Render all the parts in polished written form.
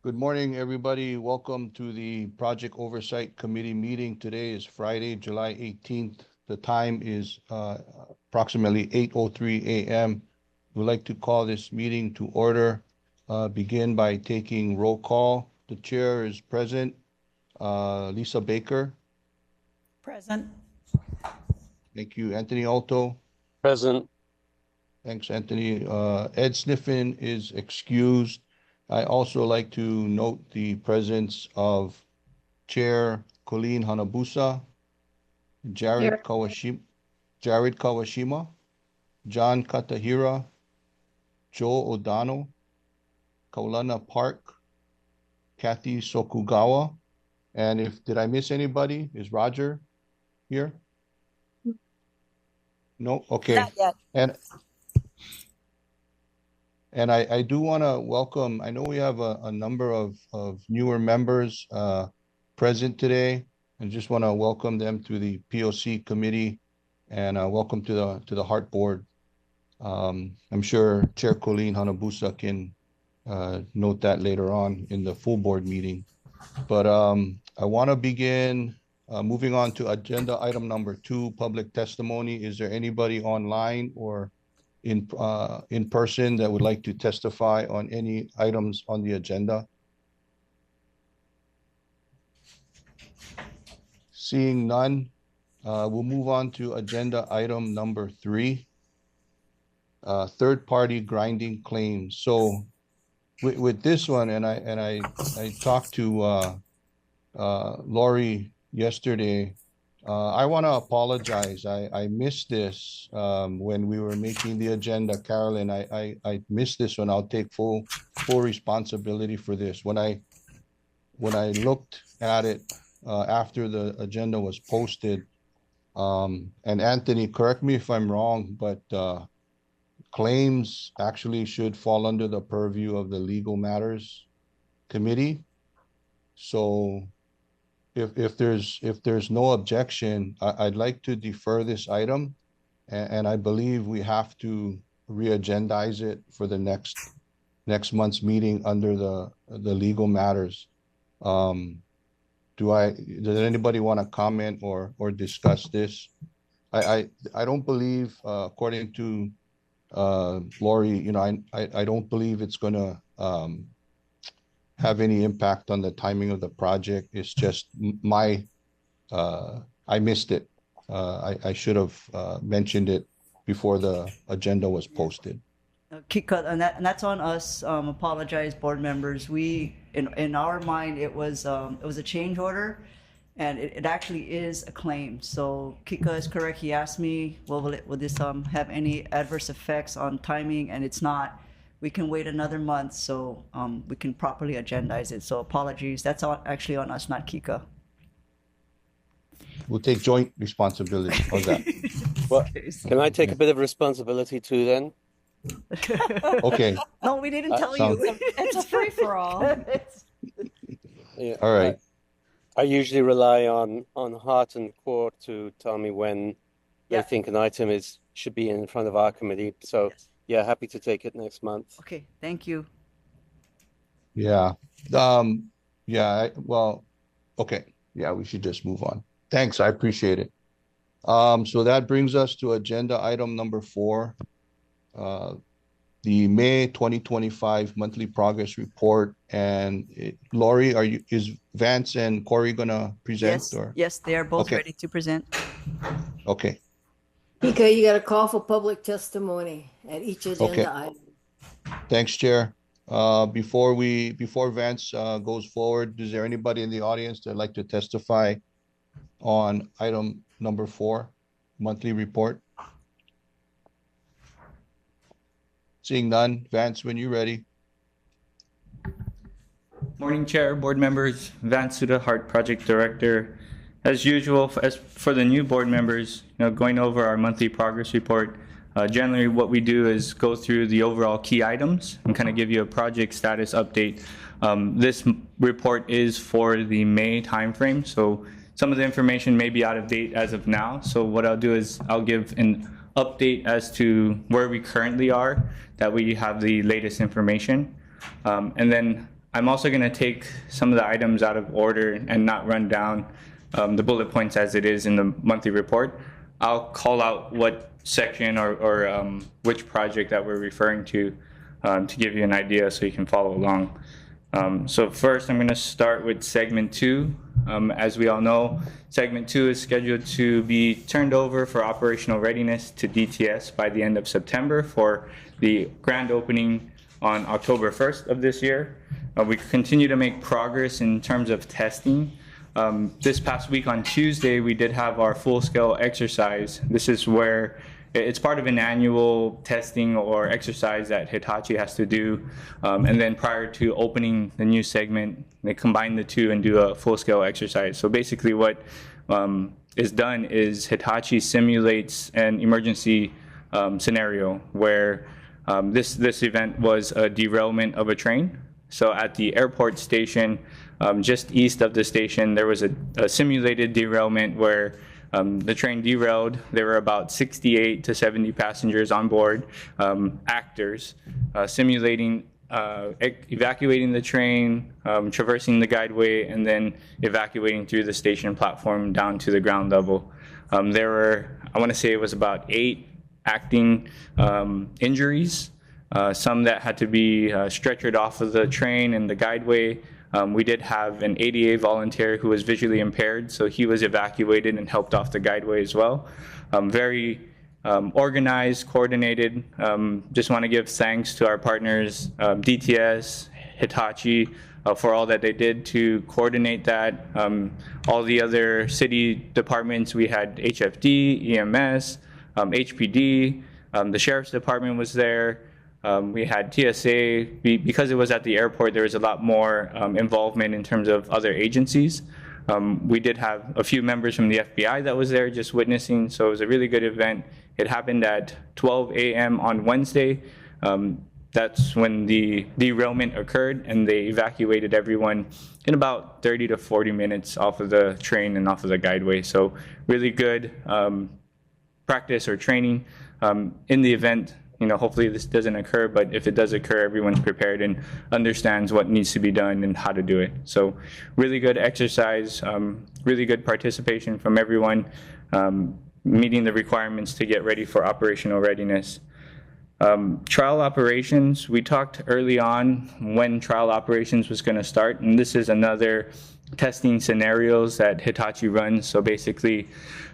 Good morning, everybody. Welcome to the Project Oversight Committee meeting. Today is Friday, July 18th. The time is approximately 8:03 a.m. We'd like to call this meeting to order. Begin by taking roll call. The chair is present. Lisa Baker. Present. Thank you. Anthony Alto. Present. Thanks, Anthony. Ed Sniffen is excused. I also like to note the presence of Chair Colleen Hanabusa, Jared Kawashima, John Katahira, Joe O'Donnell, Kaulana Park, Kathy Sokugawa, and did I miss anybody? Is Roger here? No? Okay. Not yet. And I do want to welcome, I know we have a number of newer members present today, and just want to welcome them to the POC committee and welcome to the HEART board. I'm sure Chair Colleen Hanabusa can note that later on in the full board meeting. But I want to begin moving on to agenda item number 2, public testimony. Is there anybody online or in person that would like to testify on any items on the agenda? Seeing none, we'll move on to agenda item number 3, third-party grinding claims. So with this one, and I talked to Lori yesterday. I want to apologize. I missed this when we were making the agenda, Carolyn. I missed this one. I'll take full responsibility for this. When I looked at it after the agenda was posted, and Anthony, correct me if I'm wrong, but claims actually should fall under the purview of the Legal Matters Committee. So if there's no objection, I'd like to defer this item, and I believe we have to re-agendize it for the next month's meeting under the Legal Matters. Does anybody want to comment or discuss this? I don't believe, according to Lori, I don't believe it's going to have any impact on the timing of the project. It's just I missed it. I should have mentioned it before the agenda was posted. Kika, and that's on us. Apologize, board members. We in our mind it was a change order, and it actually is a claim. So Kika is correct. He asked me, well, will this have any adverse effects on timing? And it's not. We can wait another month, so we can properly agendize it. So apologies. That's actually on us, not Kika. We'll take joint responsibility. How's that? Well, can I take a bit of responsibility too then? Okay. No, we didn't tell you. It's a free for all. Yeah. All right. I usually rely on Heart and Court to tell me when they think an item should be in front of our committee. So yeah, happy to take it next month. Okay, thank you. Yeah. Well, okay. Yeah, we should just move on. Thanks. I appreciate it. So that brings us to agenda item number 4, the May 2025 monthly progress report. And Lori, is Vance and Corey gonna present? Yes, they are both ready to present. Okay. Kika, you got a call for public testimony at each agenda item. Thanks, Chair. Before Vance goes forward, is there anybody in the audience that'd like to testify on item number 4, monthly report? Seeing none, Vance, when you're ready. Morning, Chair, board members. Vance Suda, HEART Project Director. As usual, as for the new board members, going over our monthly progress report, generally what we do is go through the overall key items and kind of give you a project status update. This report is for the May timeframe, so some of the information may be out of date as of now. So what I'll do is I'll give an update as to where we currently are, that we have the latest information. And then I'm also going to take some of the items out of order and not run down the bullet points as it is in the monthly report. I'll call out what section or which project that we're referring to give you an idea so you can follow along. So first, I'm going to start with segment 2. As we all know, segment 2 is scheduled to be turned over for operational readiness to DTS by the end of September for the grand opening on October 1st of this year. We continue to make progress in terms of testing. This past week on Tuesday, we did have our full-scale exercise. This is where it's part of an annual testing or exercise that Hitachi has to do. And then prior to opening the new segment, they combine the two and do a full-scale exercise. So basically what is done is Hitachi simulates an emergency scenario where this event was a derailment of a train. So at the airport station, just east of the station, there was a simulated derailment where the train derailed. There were about 68 to 70 passengers on board, actors, simulating evacuating the train, traversing the guideway, and then evacuating through the station platform down to the ground level. There were, I want to say it was about 8 acting injuries, some that had to be stretchered off of the train and the guideway. We did have an ADA volunteer who was visually impaired, so he was evacuated and helped off the guideway as well. Very organized, coordinated. Just want to give thanks to our partners, DTS, Hitachi, for all that they did to coordinate that. All the other city departments, we had HFD, EMS, HPD, the Sheriff's Department was there. We had TSA. Because it was at the airport, there was a lot more involvement in terms of other agencies. We did have a few members from the FBI that was there just witnessing, so it was a really good event. It happened at 12 a.m. on Wednesday. That's when the derailment occurred, and they evacuated everyone in about 30 to 40 minutes off of the train and off of the guideway. So really good practice or training in the event. You know, hopefully this doesn't occur, but if it does occur, everyone's prepared and understands what needs to be done and how to do it. So really good exercise, really good participation from everyone, meeting the requirements to get ready for operational readiness. Trial operations, we talked early on when trial operations was going to start, and this is another testing scenarios that Hitachi runs. So basically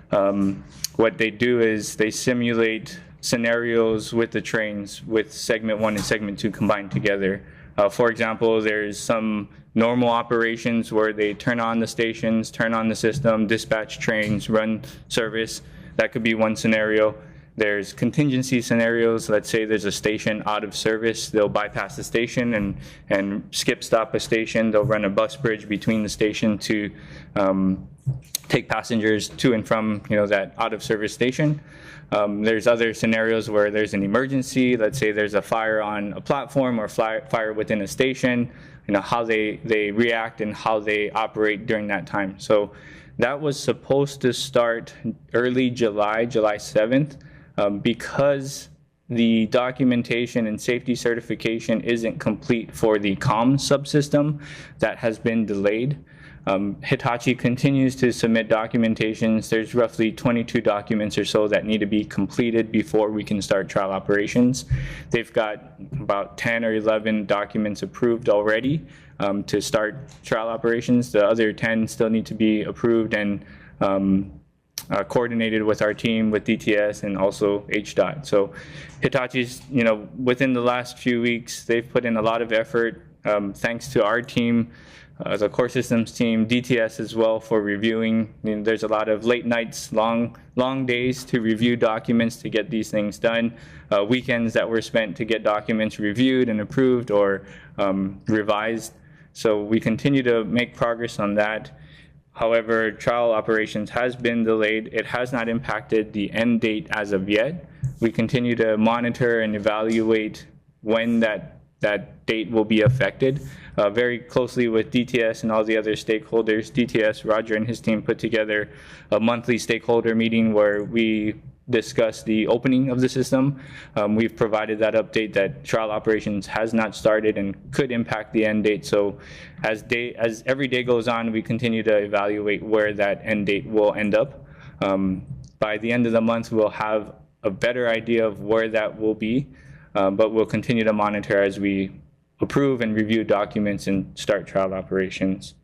what they do is they simulate scenarios with the trains with segment 1 and segment 2 combined together. For example, there's some normal operations where they turn on the stations, turn on the system, dispatch trains, run service. That could be one scenario. There's contingency scenarios. Let's say there's a station out of service. They'll bypass the station and skip stop a station. They'll run a bus bridge between the station to take passengers to and from, you know, that out of service station. There's other scenarios where there's an emergency. Let's say there's a fire on a platform or fire within a station, you know, how they react and how they operate during that time. So that was supposed to start early July 7th, because the documentation and safety certification isn't complete for the COM subsystem. That has been delayed. Hitachi continues to submit documentations. There's roughly 22 documents or so that need to be completed before we can start trial operations. They've got about 10 or 11 documents approved already to start trial operations. The other 10 still need to be approved and coordinated with our team, with DTS and also HDOT. So Hitachi's, you know, within the last few weeks, they've put in a lot of effort, thanks to our team, the core systems team, DTS as well for reviewing. I mean, there's a lot of late nights, long days to review documents to get these things done, weekends that were spent to get documents reviewed and approved or revised. So we continue to make progress on that. However, trial operations has been delayed. It has not impacted the end date as of yet. We continue to monitor and evaluate when that date will be affected, very closely with DTS and all the other stakeholders. DTS, Roger and his team put together a monthly stakeholder meeting where we discuss the opening of the system. We've provided that update that trial operations has not started and could impact the end date. So as every day goes on, we continue to evaluate where that end date will end up. By the end of the month, we'll have a better idea of where that will be, but we'll continue to monitor as we approve and review documents and start trial operations.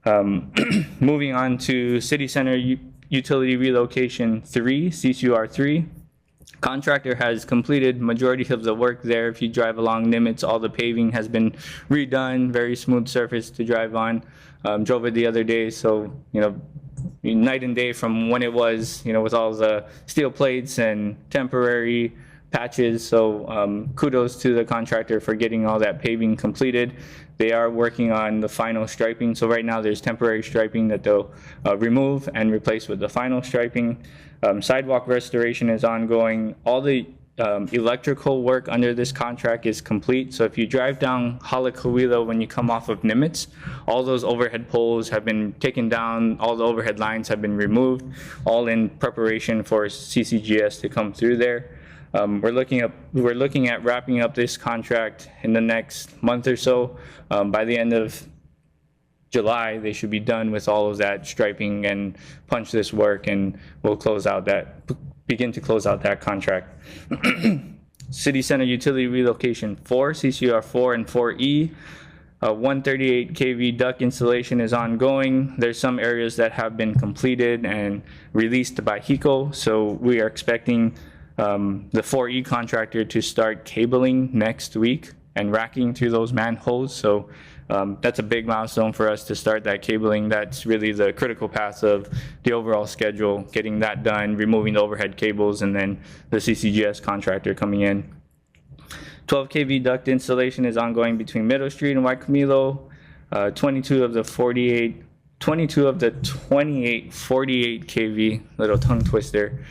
Moving on to City Center Utility Relocation 3, CCUR 3. Contractor has completed majority of the work there. If you drive along Nimitz, all the paving has been redone, very smooth surface to drive on. Drove it the other day, so, you know, night and day from when it was, you know, with all the steel plates and temporary patches. So kudos to the contractor for getting all that paving completed. They are working on the final striping. So right now there's temporary striping that they'll remove and replace with the final striping. Sidewalk restoration is ongoing. All the electrical work under this contract is complete. So if you drive down Halakawila when you come off of Nimitz, all those overhead poles have been taken down, all the overhead lines have been removed, all in preparation for CCGS to come through there. We're looking at wrapping up this contract in the next month or so. By the end of July, they should be done with all of that striping and punch list work, and we'll begin to close out that contract. City Center Utility Relocation 4, CCR 4 and 4E. 138 kV duct installation is ongoing. There's some areas that have been completed and released by HECO, so we are expecting the 4E contractor to start cabling next week and racking through those manholes. So that's a big milestone for us to start that cabling. That's really the critical path of the overall schedule, getting that done, removing the overhead cables, and then the CCGS contractor coming in. 12 kV duct installation is ongoing between Middle Street and Waikimilo. 22 of the 28 48 kV, little tongue twister,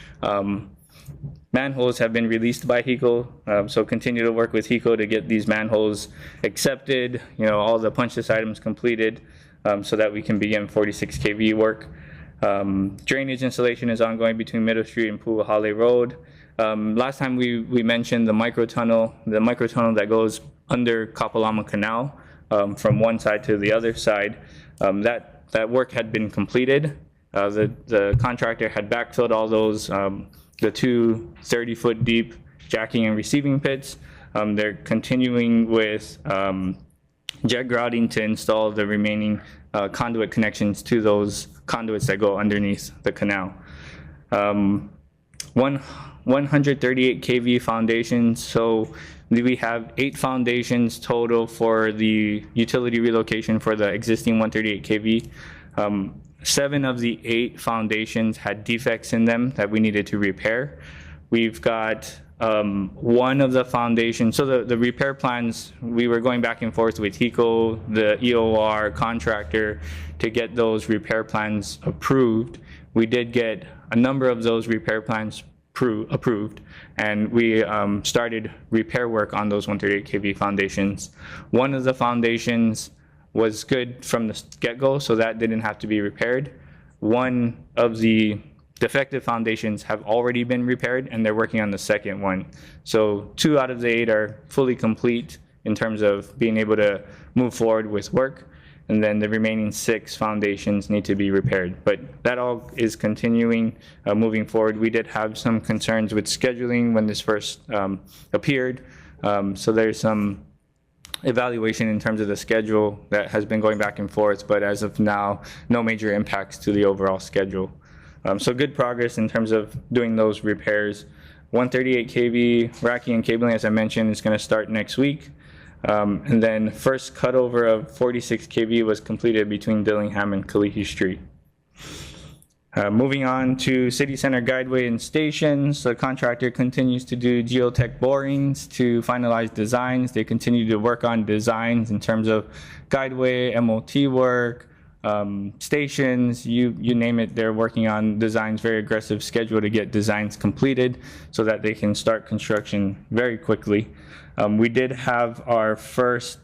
manholes have been released by HECO, so continue to work with HECO to get these manholes accepted, you know, all the punch list items completed, so that we can begin 46 kV work. Drainage installation is ongoing between Middle Street and Puahale Road. Last time we mentioned the micro tunnel that goes under Kapalama Canal, from one side to the other side. That work had been completed. The contractor had backfilled all those, the two 30-foot deep jacking and receiving pits. They're continuing with jet grouting to install the remaining conduit connections to those conduits that go underneath the canal. 138 kV foundations. So we have 8 foundations total for the utility relocation for the existing 138 kV. 7 of the 8 foundations had defects in them that we needed to repair. We've got one of the foundations, so the repair plans, we were going back and forth with HECO, the EOR contractor, to get those repair plans approved. We did get a number of those repair plans approved, and we started repair work on those 138 kV foundations. One of the foundations was good from the get-go, so that didn't have to be repaired. One of the defective foundations have already been repaired, and they're working on the second one. So 2 out of the 8 are fully complete in terms of being able to move forward with work, and then the remaining 6 foundations need to be repaired. But that all is continuing, moving forward. We did have some concerns with scheduling when this first appeared, so there's some evaluation in terms of the schedule that has been going back and forth, but as of now, no major impacts to the overall schedule. So good progress in terms of doing those repairs. 138 kV racking and cabling, as I mentioned, is going to start next week. And then first cutover of 46 kV was completed between Dillingham and Kalihi Street. Moving on to City Center Guideway and Stations, the contractor continues to do geotech borings to finalize designs. They continue to work on designs in terms of guideway, MOT work, stations, you name it. They're working on designs, very aggressive schedule to get designs completed so that they can start construction very quickly. We did have our first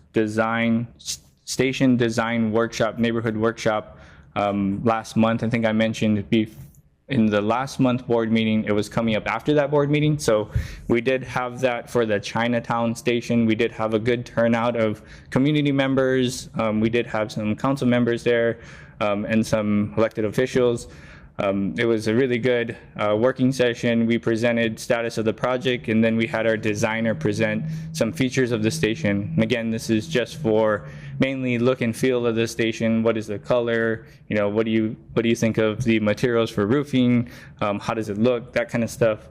station design workshop, neighborhood workshop, last month. I think I mentioned in the last month board meeting, it was coming up after that board meeting. So we did have that for the Chinatown station. We did have a good turnout of community members. We did have some council members there and some elected officials. It was a really good working session. We presented status of the project, and then we had our designer present some features of the station. And again, this is just for mainly look and feel of the station. What is the color? You know, what do you think of the materials for roofing? How does it look? That kind of stuff.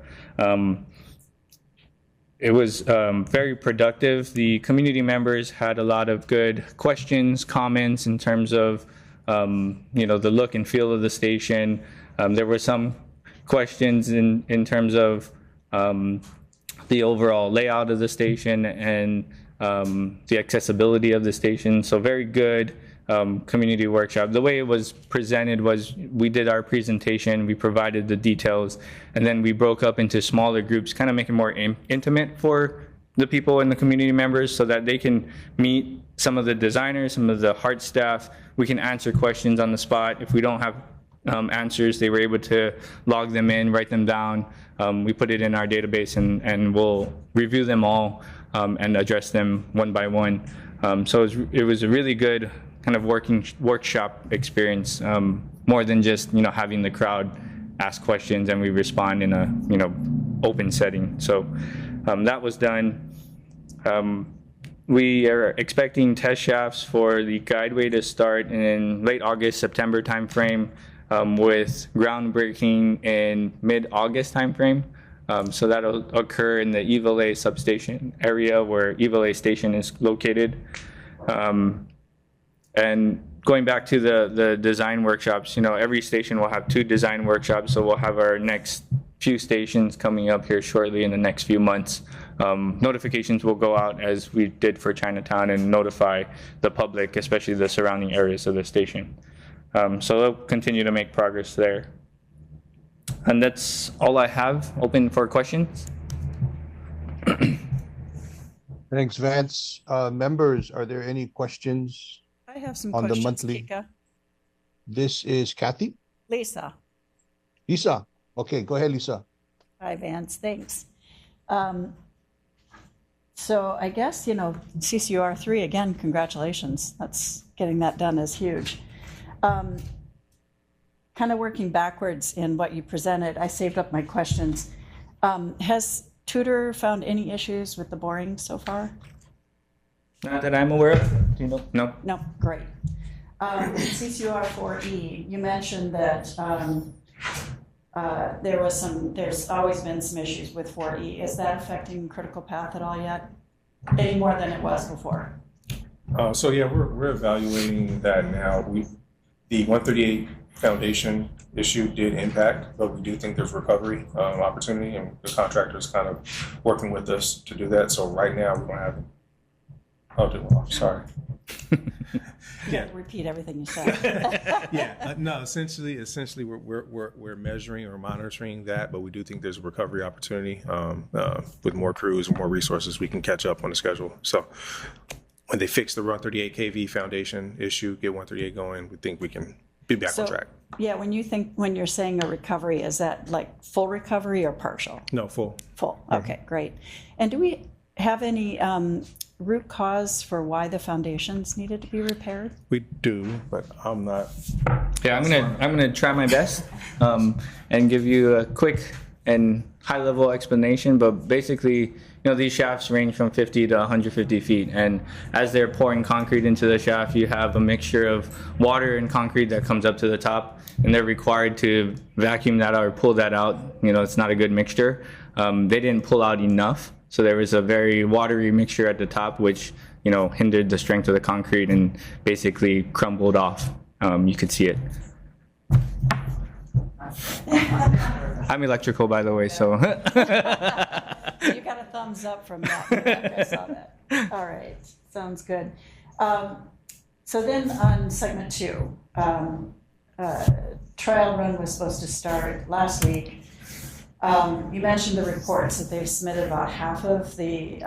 It was very productive. The community members had a lot of good questions, comments in terms of you know, the look and feel of the station. There were some questions in terms of the overall layout of the station and the accessibility of the station. So very good community workshop. The way it was presented was we did our presentation, we provided the details, and then we broke up into smaller groups, kind of make it more intimate for the people and the community members so that they can meet some of the designers, some of the Hart staff. We can answer questions on the spot. If we don't have answers, they were able to log them in, write them down. We put it in our database and we'll review them all and address them one by one. So it was a really good kind of workshop experience, more than just, you know, having the crowd ask questions and we respond in a, you know, open setting. So that was done. We are expecting test shafts for the guideway to start in late August, September timeframe, with groundbreaking in mid-August timeframe. So that'll occur in the Evile substation area where Evile station is located. And going back to the design workshops, you know, every station will have 2 design workshops. So we'll have our next few stations coming up here shortly in the next few months. Notifications will go out as we did for Chinatown and notify the public, especially the surrounding areas of the station. So they'll continue to make progress there. And that's all I have. Open for questions. Thanks, Vance. Members, are there any questions? I have some On the questions, monthly- Kika. This is Kathy. Lisa. Lisa. Okay, go ahead, Lisa. Hi, Vance. Thanks. So I guess, you know, CCUR 3, again, congratulations. That's getting that done is huge. Kind of working backwards in what you presented, I saved up my questions. Has Tudor found any issues with the boring so far? Not that I'm aware of. Do you know? No. No, great. CCUR 4E, you mentioned that there's always been some issues with 4E. Is that affecting critical path at all yet? Any more than it was before? So yeah, we're evaluating that now. The 138 foundation issue did impact, but we do think there's recovery opportunity, and the contractor is kind of working with us to do that. So right now we don't have. Sorry. Yeah. Repeat everything you said. Yeah. No. Essentially, we're measuring or monitoring that, but we do think there's a recovery opportunity. With more crews and more resources, we can catch up on the schedule. So when they fix the 138 kV foundation issue, get 138 going, we think we can be back on track. Yeah, when you're saying a recovery, is that like full recovery or partial? No, full. Full. Okay, great. And do we have any root cause for why the foundations needed to be repaired? We do, but I'm not. Yeah, I'm gonna try my best and give you a quick and high-level explanation. But basically, you know, these shafts range from 50 to 150 feet, and as they're pouring concrete into the shaft, you have a mixture of water and concrete that comes up to the top, and they're required to vacuum that out or pull that out. You know, it's not a good mixture. They didn't pull out enough, so there was a very watery mixture at the top, which, you know, hindered the strength of the concrete and basically crumbled off. You could see it. I'm electrical, by the way, so. You got a thumbs up from that. I saw that. All right, sounds good. So then on segment 2, trial run was supposed to start last week. You mentioned the reports, that they've submitted about half of the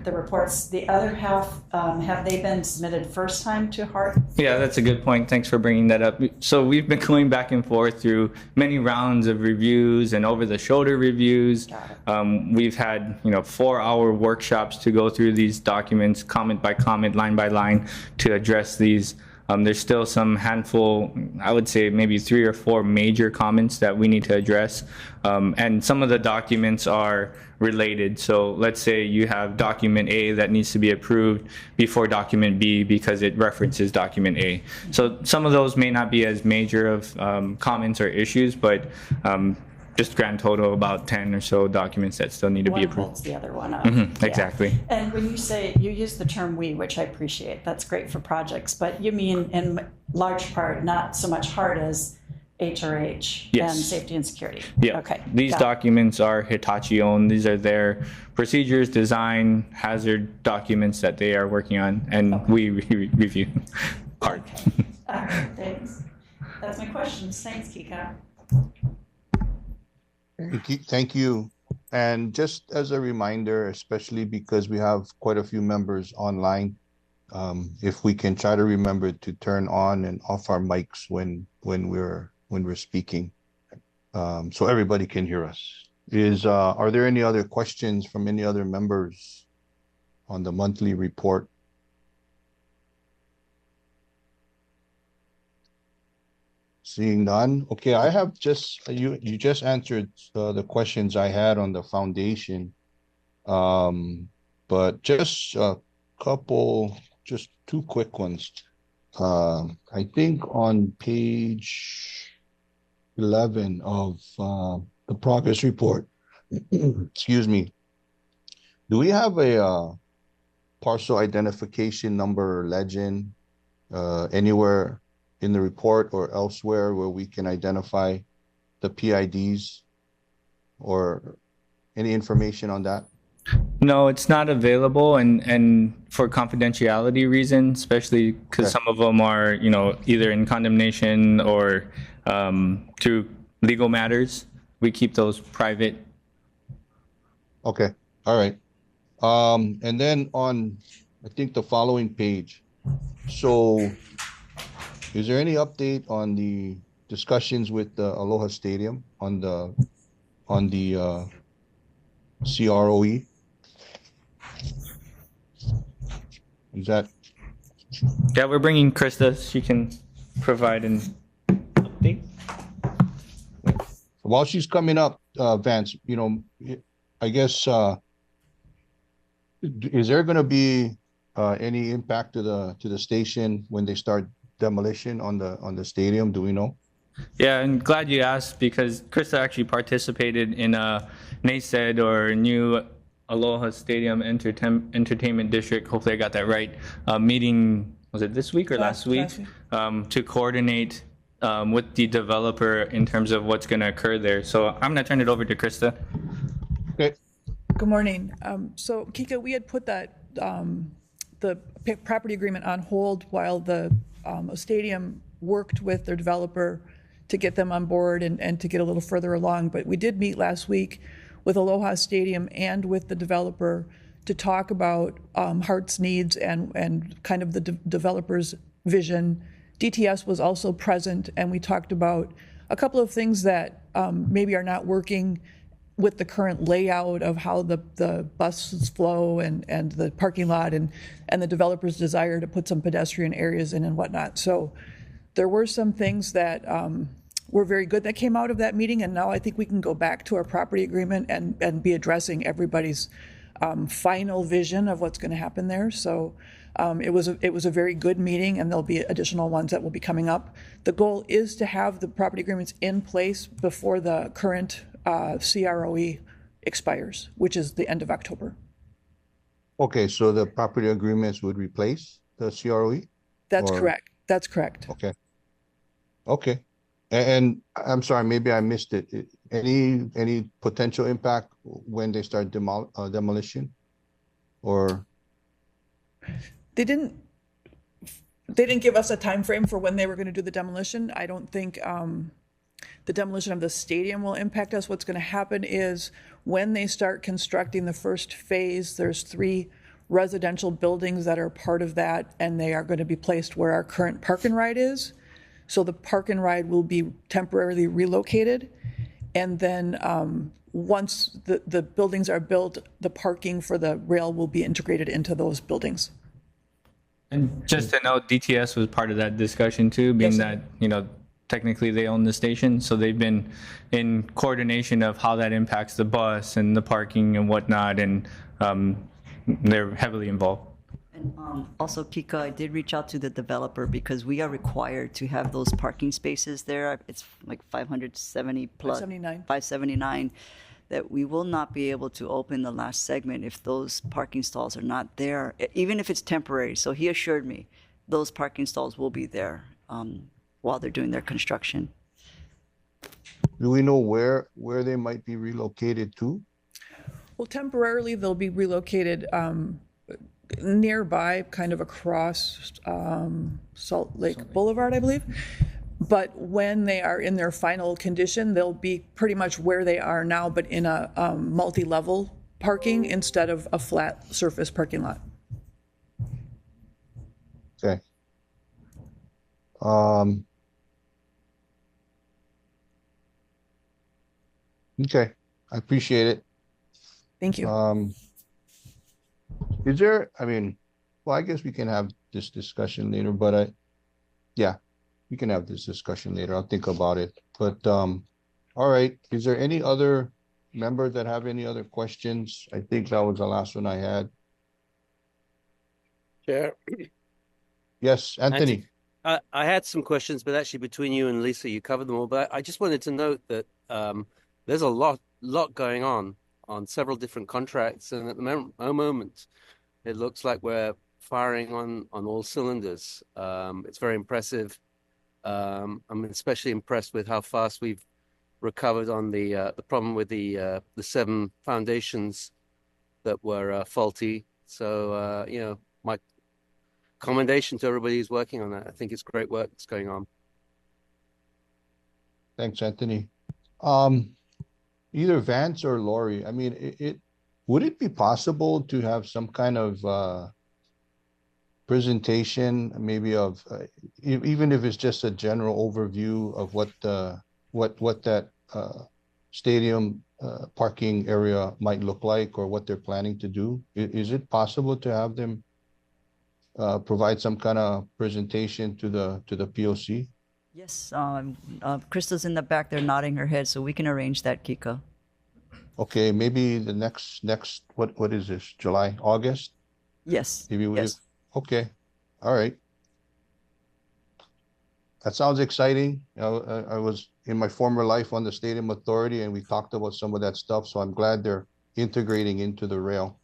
reports. The other half, have they been submitted first time to HART? Yeah, that's a good point. Thanks for bringing that up. So we've been going back and forth through many rounds of reviews and over-the-shoulder reviews. We've had 4-hour workshops to go through these documents, comment by comment, line by line, to address these. There's still some handful, I would say maybe 3 or 4 major comments that we need to address. And some of the documents are related. So let's say you have document A that needs to be approved before document B because it references document A. So some of those may not be as major of comments or issues, but just grand total about 10 or so documents that still need to be One approved. holds the other one up. Mhm, exactly. And when you say, you use the term "we," which I appreciate, that's great for projects, but you mean in large part, not so much HART as HRH Yes. and safety and security? Yeah. Okay. These got it. documents are Hitachi owned. These are their procedures, design, hazard documents that they are working on, and we review. Hard. All right, thanks. That's my questions. Thanks, Kika. Thank you. And just as a reminder, especially because we have quite a few members online, if we can try to remember to turn on and off our mics when we're speaking, so everybody can hear us. Are there any other questions from any other members on the monthly report? Seeing none. Okay, I have you just answered the questions I had on the foundation. But just a couple, just 2 quick ones. I think on page 11 of the progress report, excuse me, do we have a parcel identification number legend anywhere in the report or elsewhere where we can identify the PIDs or any information on that? No, it's not available, and for confidentiality reasons, especially because Okay. some of them are, either in condemnation or through legal matters. We keep those private. Okay, all right. And then on, I think the following page. So is there any update on the discussions with the Aloha Stadium on the CROE? Is that Yeah, we're bringing Krista. She can provide an update. while she's coming up, Vance, I guess is there going to be any impact to the station when they start demolition on the stadium? Do we know? Yeah, and glad you asked because Krista actually participated in a NACED or New Aloha Stadium Entertainment District, hopefully I got that right, meeting, was it this week or last week? To coordinate with the developer in terms of what's going to occur there. So I'm going to turn it over to Krista. Okay. Good morning. So Kika, we had put that, the property agreement on hold while the stadium worked with their developer to get them on board and to get a little further along. But we did meet last week with Aloha Stadium and with the developer to talk about HART's needs and kind of the developer's vision. DTS was also present, and we talked about a couple of things that maybe are not working with the current layout of how the buses flow and the parking lot and the developer's desire to put some pedestrian areas in and whatnot. So there were some things that were very good that came out of that meeting, and now I think we can go back to our property agreement and be addressing everybody's final vision of what's going to happen there. So it was a very good meeting, and there'll be additional ones that will be coming up. The goal is to have the property agreements in place before the current CROE expires, which is the end of October. Okay, so the property agreements would replace the CROE? That's Or- correct. That's correct. Okay. Okay. And I'm sorry, maybe I missed it. Any potential impact when they start demolition? Or, They didn't give us a time frame for when they were going to do the demolition. I don't think The demolition of the stadium will impact us. What's going to happen is when they start constructing the first phase, there's 3 residential buildings that are part of that, and they are going to be placed where our current park and ride is. So the park and ride will be temporarily relocated. And then once the buildings are built, the parking for the rail will be integrated into those buildings. And just to note, DTS was part of that discussion too, being that, technically they own the station. So they've been in coordination of how that impacts the bus and the parking and whatnot. And they're heavily involved. And also, Kika, I did reach out to the developer because we are required to have those parking spaces there. It's like 570 plus 579, that we will not be able to open the last segment if those parking stalls are not there, even if it's temporary. So he assured me those parking stalls will be there while they're doing their construction. Do we know where they might be relocated to? Well, temporarily they'll be relocated nearby, kind of across Salt Lake Boulevard, I believe. But when they are in their final condition, they'll be pretty much where they are now, but in a multi-level parking instead of a flat surface parking lot. Okay. Okay, I appreciate it. Thank you. Is there, well, I guess we can have this discussion later, but yeah, we can have this discussion later. I'll think about it. But all right, is there any other member that have any other questions? I think that was the last one I had. Chair. Yes, Anthony. I had some questions, but actually between you and Lisa, you covered them all. But I just wanted to note that there's a lot going on several different contracts, and at the moment, it looks like we're firing on all cylinders. It's very impressive. I'm especially impressed with how fast we've recovered on the problem with the 7 foundations that were faulty. So my commendation to everybody who's working on that. I think it's great work that's going on. Thanks, Anthony. Either Vance or Lori, would it be possible to have some kind of presentation, maybe of even if it's just a general overview of what that stadium parking area might look like, or what they're planning to do? Is it possible to have them provide some kind of presentation to the POC? Yes, Krista's in the back there nodding her head, so we can arrange that, Kika. Okay, maybe the next what is this? July, August? Yes. Maybe we. Yes. Okay, all right. That sounds exciting. I was in my former life on the Stadium Authority, and we talked about some of that stuff. So I'm glad they're integrating into the rail.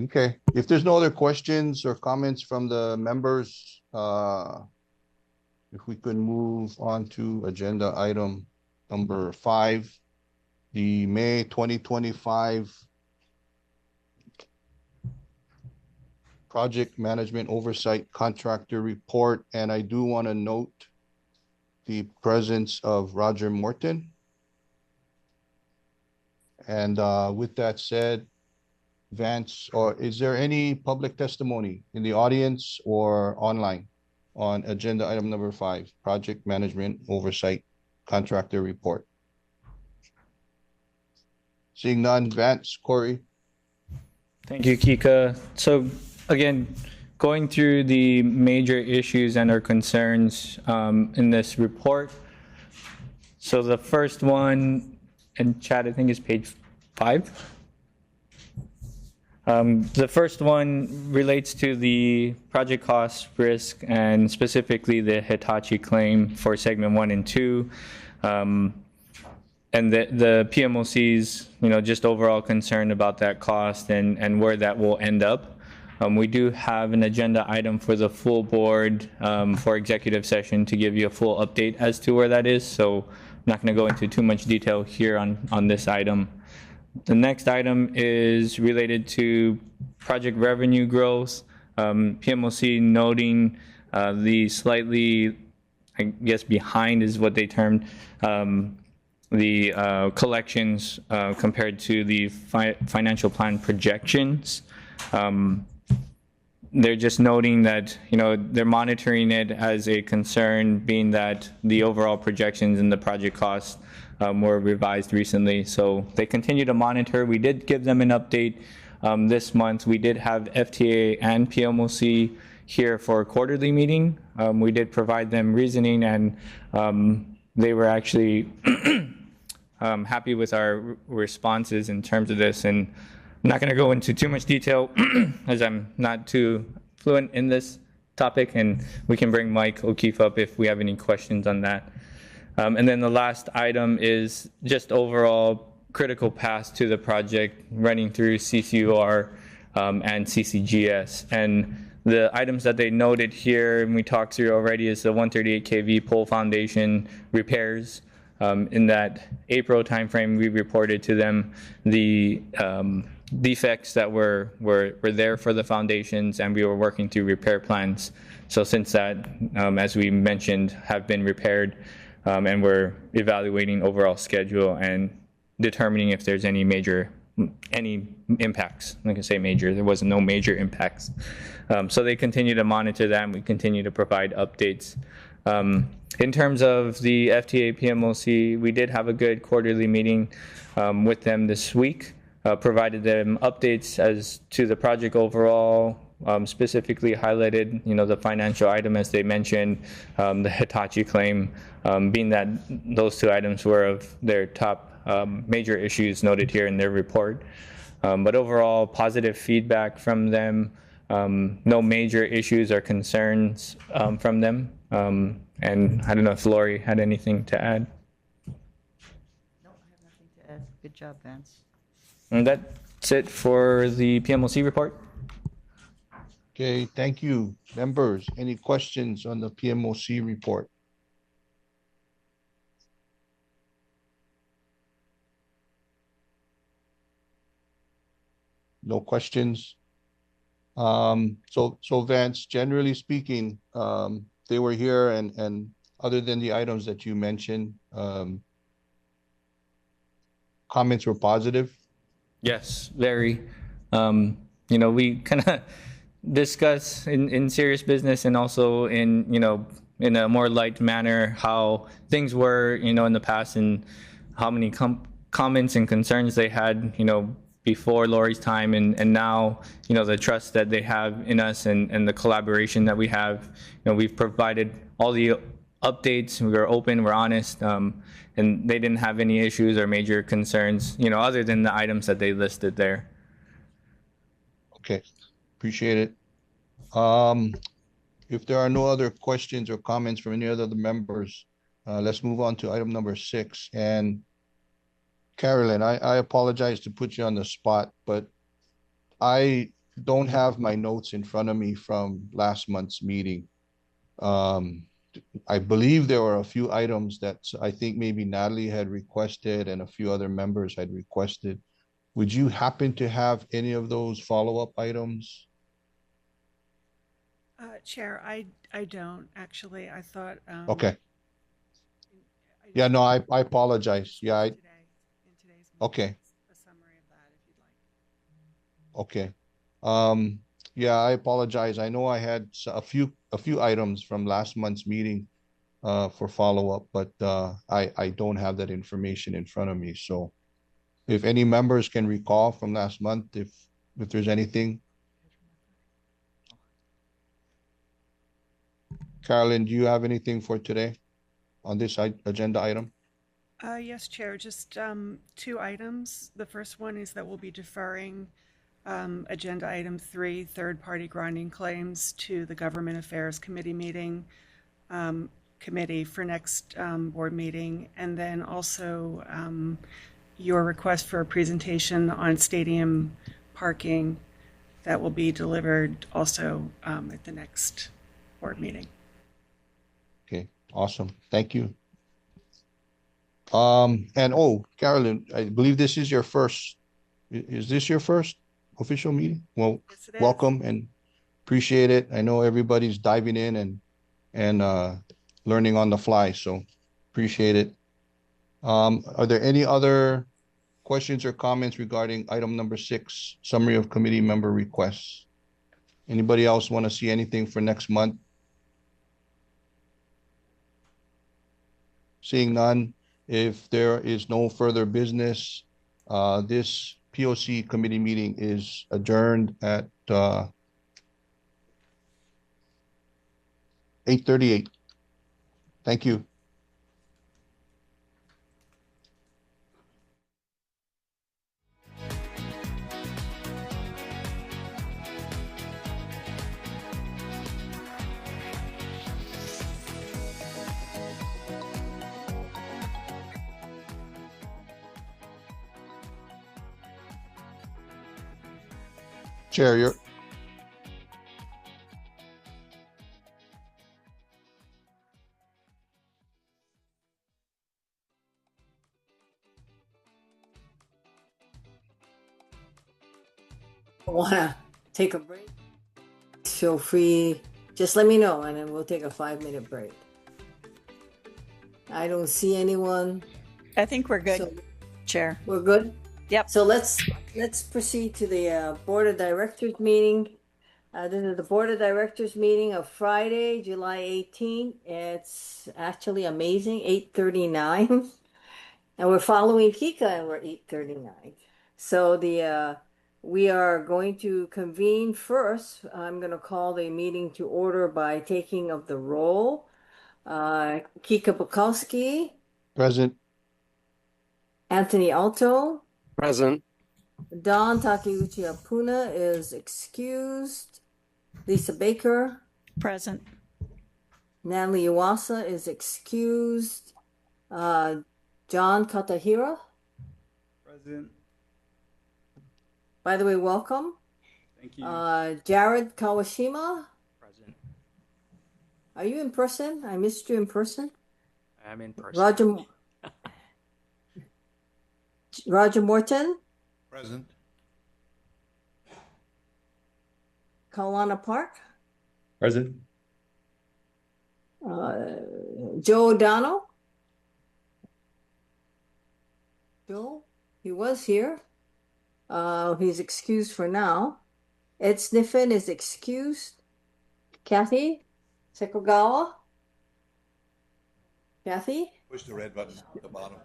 Okay, if there's no other questions or comments from the members, if we could move on to agenda item number 5, the May 2025 Project Management Oversight Contractor Report. And I do want to note the presence of Roger Morton. And with that said, Vance, or is there any public testimony in the audience or online on agenda item number 5, Project Management Oversight Contractor Report? Seeing none, Vance, Corey. Thank you, Kika. So again, going through the major issues and our concerns in this report. So the first one, and Chad, I think is page 5. The first one relates to the project cost risk, and specifically the Hitachi claim for segment 1 and 2. And the PMOC's, just overall concern about that cost and where that will end up. We do have an agenda item for the full board for executive session to give you a full update as to where that is. So I'm not going to go into too much detail here on this item. The next item is related to project revenue growth. PMOC noting the slightly I guess, behind is what they termed the collections compared to the financial plan projections. They're just noting that, they're monitoring it as a concern, being that the overall projections and the project costs were revised recently. So they continue to monitor. We did give them an update this month. We did have FTA and PMOC here for a quarterly meeting. We did provide them reasoning, and they were actually happy with our responses in terms of this. And I'm not going to go into too much detail as I'm not too fluent in this topic, and we can bring Mike O'Keefe up if we have any questions on that. And then the last item is just overall critical path to the project running through CCUR and CCGS. And the items that they noted here and we talked through already is the 138 kV pole foundation repairs. In that April timeframe, we reported to them the defects that were there for the foundations, and we were working through repair plans. So since that, as we mentioned, have been repaired, and we're evaluating overall schedule and determining if there's any impacts. Like I say major, there wasn't no major impacts. So they continue to monitor that, and we continue to provide updates. In terms of the FTA PMOC, we did have a good quarterly meeting with them this week, provided them updates as to the project overall, specifically highlighted, the financial item as they mentioned, the Hitachi claim, being that those two items were of their top major issues noted here in their report. But overall, positive feedback from them, no major issues or concerns from them. And I don't know if Lori had anything to add. No, I have nothing to add. Good job, Vance. And that's it for the PMOC report. Okay, thank you. Members, any questions on the PMOC report? No questions? So Vance, generally speaking, they were here, and other than the items that you mentioned, comments were positive? Yes, very. We kind of discuss in serious business and also in a more light manner how things were, in the past, and how many comments and concerns they had, before Lori's time, and now, the trust that they have in us and the collaboration that we have. We've provided all the updates. We were open, we're honest, and they didn't have any issues or major concerns, other than the items that they listed there. Okay, appreciate it. If there are no other questions or comments from any other members, let's move on to item number 6. And Carolyn, I apologize to put you on the spot, but I don't have my notes in front of me from last month's meeting. I believe there were a few items that I think maybe Natalie had requested and a few other members had requested. Would you happen to have any of those follow-up items? Chair, I don't actually. I thought. Okay. Yeah, no, I apologize. Yeah, in today's meeting, okay. a summary of that, if you'd like. Okay. Yeah, I apologize. I know I had a few items from last month's meeting for follow-up, but I don't have that information in front of me. So if any members can recall from last month, if there's anything. Carolyn, do you have anything for today on this agenda item? Yes, Chair, just 2 items. The first one is that we'll be deferring agenda item 3, third-party grinding claims, to the Government Affairs Committee meeting, committee for next board meeting. And then also your request for a presentation on stadium parking that will be delivered also at the next board meeting. Okay, awesome. Thank you. And Carolyn, I believe this is your first. Is this your first official meeting? Well, Yes, it is. welcome and appreciate it. I know everybody's diving in and learning on the fly, so appreciate it. Are there any other questions or comments regarding item number 6, summary of committee member requests? Anybody else want to see anything for next month? Seeing none, if there is no further business, this POC committee meeting is adjourned at 8:38. Thank you. Chair, you're. Wanna take a break? Feel free. Just let me know, and then we'll take a 5-minute break. I don't see anyone. I think we're good, So Chair. we're good. Yep. So let's proceed to the Board of Directors meeting. This is the Board of Directors meeting of Friday, July 18th. It's actually amazing, 8:39. And we're following Kika and we're 8:39. So we are going to convene first. I'm going to call the meeting to order by taking of the roll. Kika Bukowski, Present. Anthony Alto, Present. Don Takeuchi Apuna is excused. Lisa Baker, Present. Natalie Iwasa is excused. John Katahira. Present. By the way, welcome. Thank you. Jared Kawashima. Present. Are you in person? I missed you in person. I'm in person. Roger Morton. Present. Kawana Park. Present. Joe O'Donnell. Joe, he was here. He's excused for now. Ed Sniffen is excused. Kathy Sekogawa. Kathy? Push the red button at the bottom.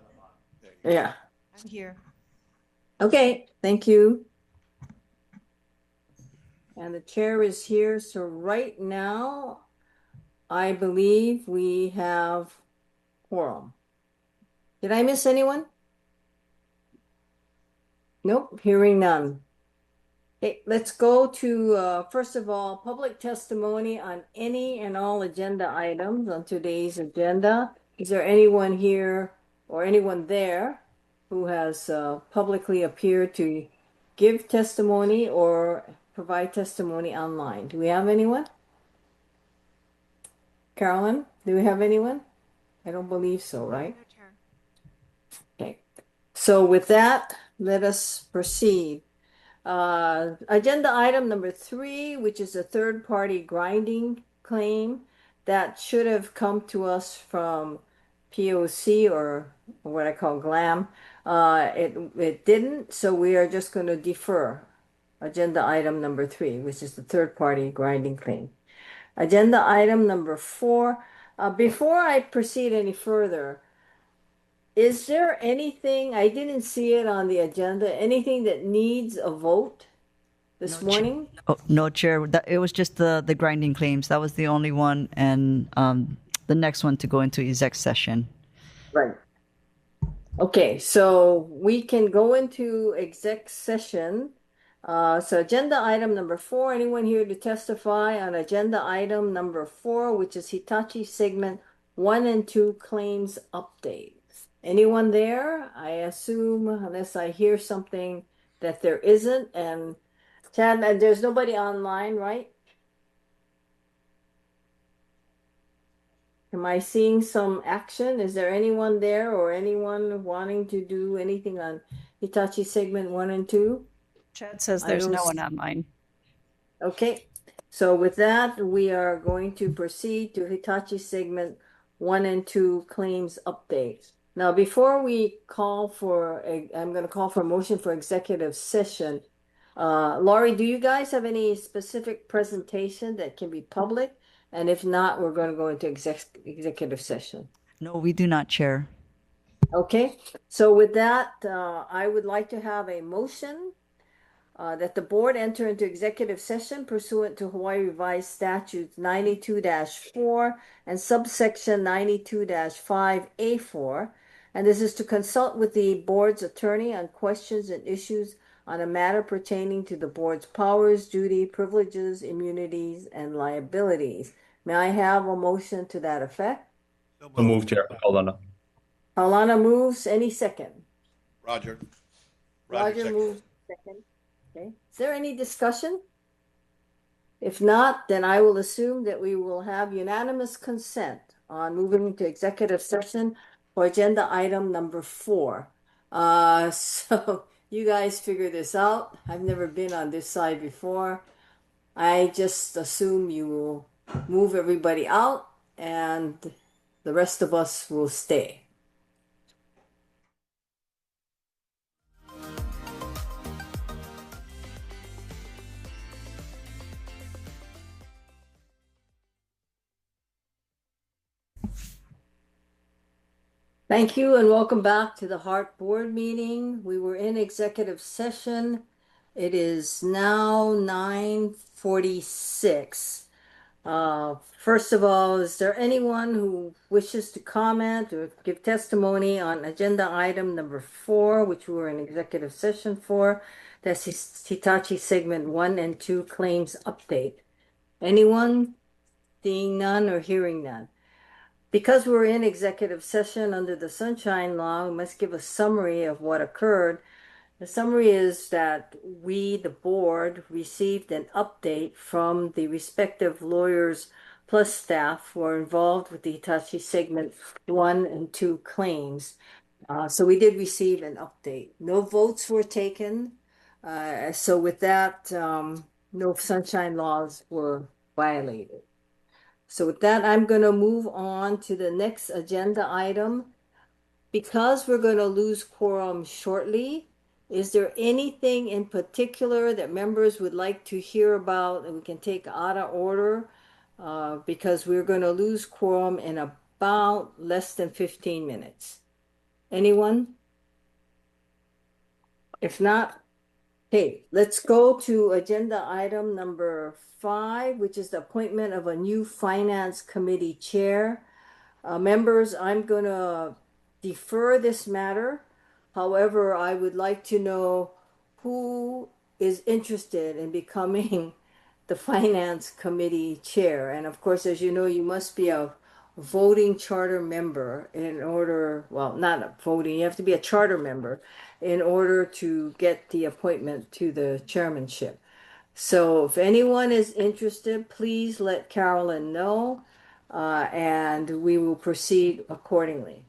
Yeah. I'm here. Okay, thank you. And the chair is here. So right now, I believe we have quorum. Did I miss anyone? Nope, hearing none. Okay, let's go to, first of all, public testimony on any and all agenda items on today's agenda. Is there anyone here or anyone there who has publicly appeared to give testimony or provide testimony online? Do we have anyone? Carolyn, do we have anyone? I don't believe so, right? Okay. So with that, let us proceed. Agenda item number 3, which is a third-party grinding claim that should have come to us from POC or what I call GLAM. It didn't, so we are just going to defer agenda item number 3, which is the third-party grinding claim. Agenda item number 4. Before I proceed any further, is there anything, I didn't see it on the agenda, anything that needs a vote this morning? Oh, no, Chair. It was just the grinding claims. That was the only one, and the next one to go into exec session. Right. Okay, so we can go into exec session. So agenda item number 4, anyone here to testify on agenda item number 4, which is Hitachi segment 1 and 2 claims update? Anyone there? I assume, unless I hear something, that there isn't. And Chad, and there's nobody online, right? Am I seeing some action? Is there anyone there or anyone wanting to do anything on Hitachi segment 1 and 2? Chad says there's no one online. Okay, so with that, we are going to proceed to Hitachi segment 1 and 2 claims update. Now, before we call for, I'm going to call for a motion for executive session. Laurie, do you guys have any specific presentation that can be public? And if not, we're going to go into executive session. No, we do not, Chair. Okay, so with that, I would like to have a motion that the board enter into executive session pursuant to Hawaii Revised Statutes 92-4 and subsection 92-5A4. And this is to consult with the board's attorney on questions and issues on a matter pertaining to the board's powers, duty, privileges, immunities, and liabilities. May I have a motion to that effect? So moved, Chair. Paulana. Paulana moves. Any second? Roger. Roger moves second. Okay. Is there any discussion? If not, then I will assume that we will have unanimous consent on moving into executive session for agenda item number 4. So you guys figure this out. I've never been on this side before. I just assume you will move everybody out and the rest of us will stay. Thank you and welcome back to the HART board meeting. We were in executive session. It is now 9:46. First of all, is there anyone who wishes to comment or give testimony on agenda item number 4, which we were in executive session for? That's Hitachi segment 1 and 2 claims update. Anyone? Seeing none or hearing none? Because we're in executive session under the Sunshine Law, we must give a summary of what occurred. The summary is that we, the board, received an update from the respective lawyers plus staff who are involved with the Hitachi segment 1 and 2 claims. So we did receive an update. No votes were taken. So with that, no sunshine laws were violated. So with that, I'm going to move on to the next agenda item. Because we're going to lose quorum shortly, is there anything in particular that members would like to hear about that we can take out of order? Because we're going to lose quorum in about less than 15 minutes. Anyone? If not, okay, let's go to agenda item number 5, which is the appointment of a new finance committee chair. Members, I'm going to defer this matter. However, I would like to know who is interested in becoming the finance committee chair. And of course, as you know, you must be a voting charter member in order, well, not voting, you have to be a charter member in order to get the appointment to the chairmanship. So if anyone is interested, please let Carolyn know, and we will proceed accordingly.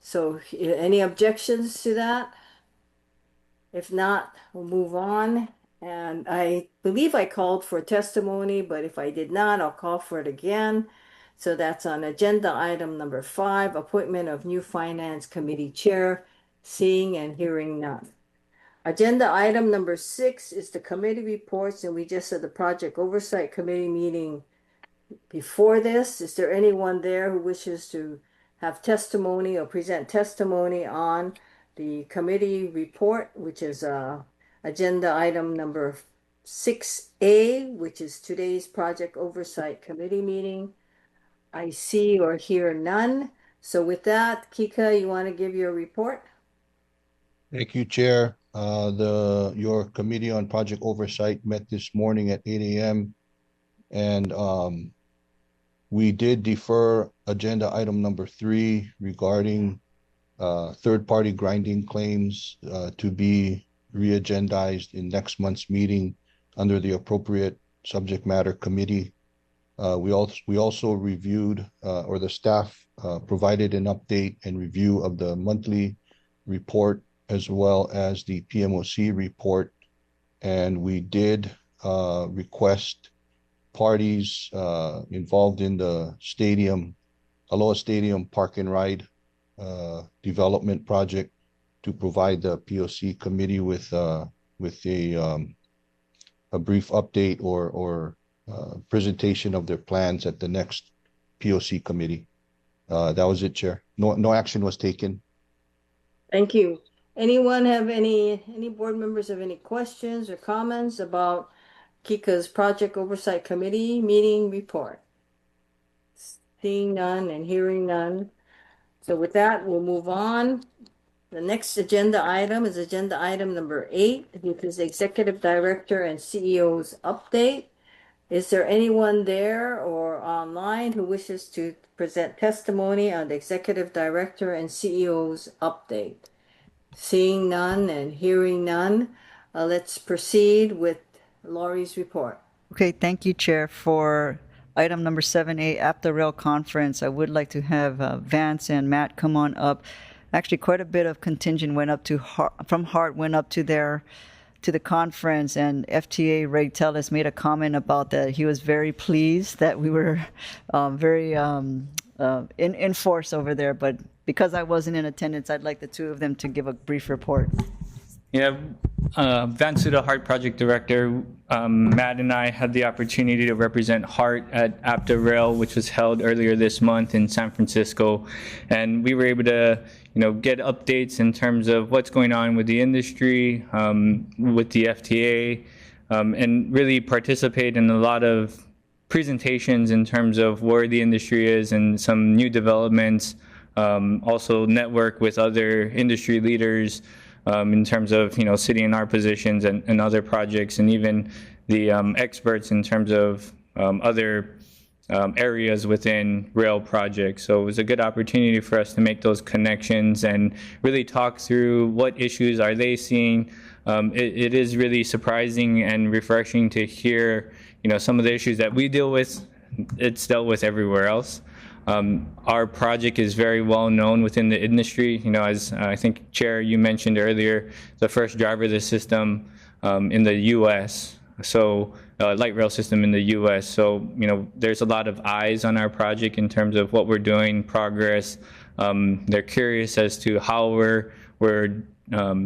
So any objections to that? If not, we'll move on. And I believe I called for testimony, but if I did not, I'll call for it again. So that's on agenda item number 5, appointment of new finance committee chair, seeing and hearing none. Agenda item number 6 is the committee reports, and we just had the project oversight committee meeting before this. Is there anyone there who wishes to have testimony or present testimony on the committee report, which is agenda item number 6A, which is today's project oversight committee meeting? I see or hear none. So with that, Kika, you want to give your report? Thank you, Chair. Your committee on project oversight met this morning at 8 a.m. and we did defer agenda item number 3 regarding third-party grinding claims to be re-agendized in next month's meeting under the appropriate subject matter committee. We also reviewed, or the staff provided an update and review of the monthly report as well as the PMOC report. And we did request parties involved in the stadium Aloha Stadium Park and Ride development project to provide the POC committee with a brief update or presentation of their plans at the next POC committee. That was it, Chair. No action was taken. Thank you. Anyone have any board members have any questions or comments about Kika's Project Oversight Committee meeting report? Seeing none and hearing none. So with that, we'll move on. The next agenda item is agenda item number 8, which is Executive Director and CEO's update. Is there anyone there or online who wishes to present testimony on the Executive Director and CEO's update? Seeing none and hearing none, let's proceed with Lori's report. Okay, thank you, Chair. For item number 7A, APTA Rail Conference, I would like to have Vance and Matt come on up. Actually, quite a bit of contingent went up to from HART went up to the conference, and FTA Ray Tellis made a comment about that. He was very pleased that we were very in force over there, but because I wasn't in attendance, I'd like the two of them to give a brief report. Yeah, Vance Suda, HART Project Director. Matt and I had the opportunity to represent HART at APTA Rail, which was held earlier this month in San Francisco, and we were able to get updates in terms of what's going on with the industry, with the FTA, and really participate in a lot of presentations in terms of where the industry is and some new developments. Also network with other industry leaders in terms of sitting in our positions and other projects, and even the experts in terms of other areas within rail projects. So it was a good opportunity for us to make those connections and really talk through what issues are they seeing. It is really surprising and refreshing to hear some of the issues that we deal with, it's dealt with everywhere else. Our project is very well known within the industry. As I think, Chair, you mentioned earlier, the first driverless system in the U.S., so light rail system in the U.S. So, there's a lot of eyes on our project in terms of what we're doing, progress. They're curious as to how we're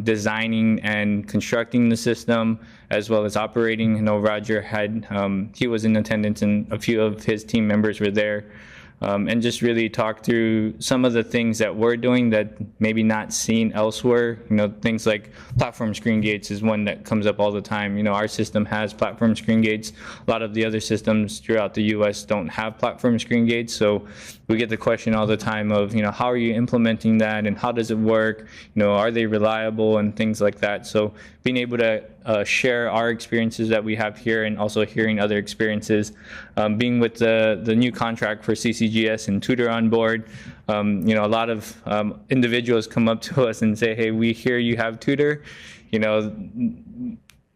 designing and constructing the system, as well as operating. Roger he was in attendance, and a few of his team members were there. And just really talk through some of the things that we're doing that maybe not seen elsewhere. Things like platform screen gates is one that comes up all the time. Our system has platform screen gates. A lot of the other systems throughout the U.S. don't have platform screen gates. So we get the question all the time of, how are you implementing that and how does it work? Are they reliable and things like that? So being able to share our experiences that we have here, and also hearing other experiences, being with the new contract for CCGS and Tutor on board. A lot of individuals come up to us and say, hey, we hear you have Tutor.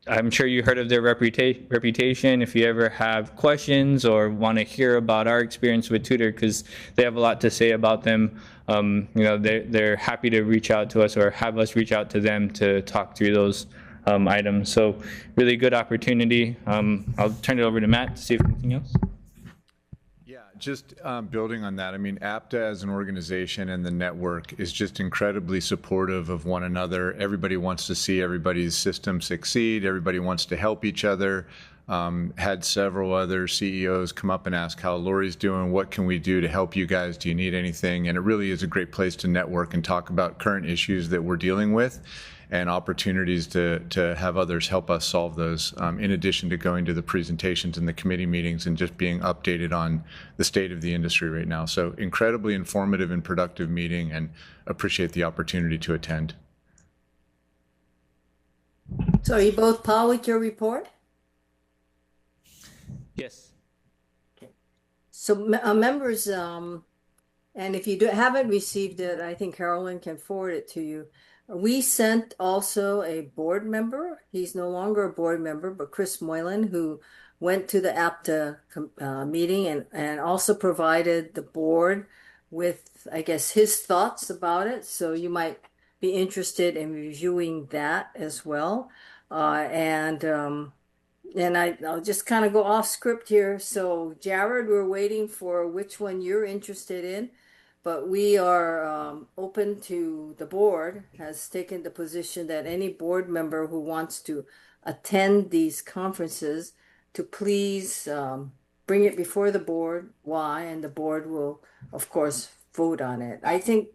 I'm sure you heard of their reputation. If you ever have questions or want to hear about our experience with Tutor, because they have a lot to say about them, they're happy to reach out to us or have us reach out to them to talk through those items. So really good opportunity. I'll turn it over to Matt to see if anything else. Yeah, just building on that, APTA as an organization and the network is just incredibly supportive of one another. Everybody wants to see everybody's system succeed. Everybody wants to help each other. Had several other CEOs come up and ask how Lori's doing, what can we do to help you guys, do you need anything? And it really is a great place to network and talk about current issues that we're dealing with, and opportunities to have others help us solve those, in addition to going to the presentations and the committee meetings and just being updated on the state of the industry right now. So incredibly informative and productive meeting, and appreciate the opportunity to attend. So are you both Paul with your report? Yes. Okay. So members, and if you haven't received it, I think Carolyn can forward it to you. We sent also a board member. He's no longer a board member, but Chris Moylan, who went to the APTA meeting and also provided the board with, I guess, his thoughts about it. So you might be interested in reviewing that as well. And I'll just kind of go off script here. So, Jared, we're waiting for which one you're interested in, but we are open to the board has taken the position that any board member who wants to attend these conferences to please bring it before the board. Why? And the board will, of course, vote on it. I think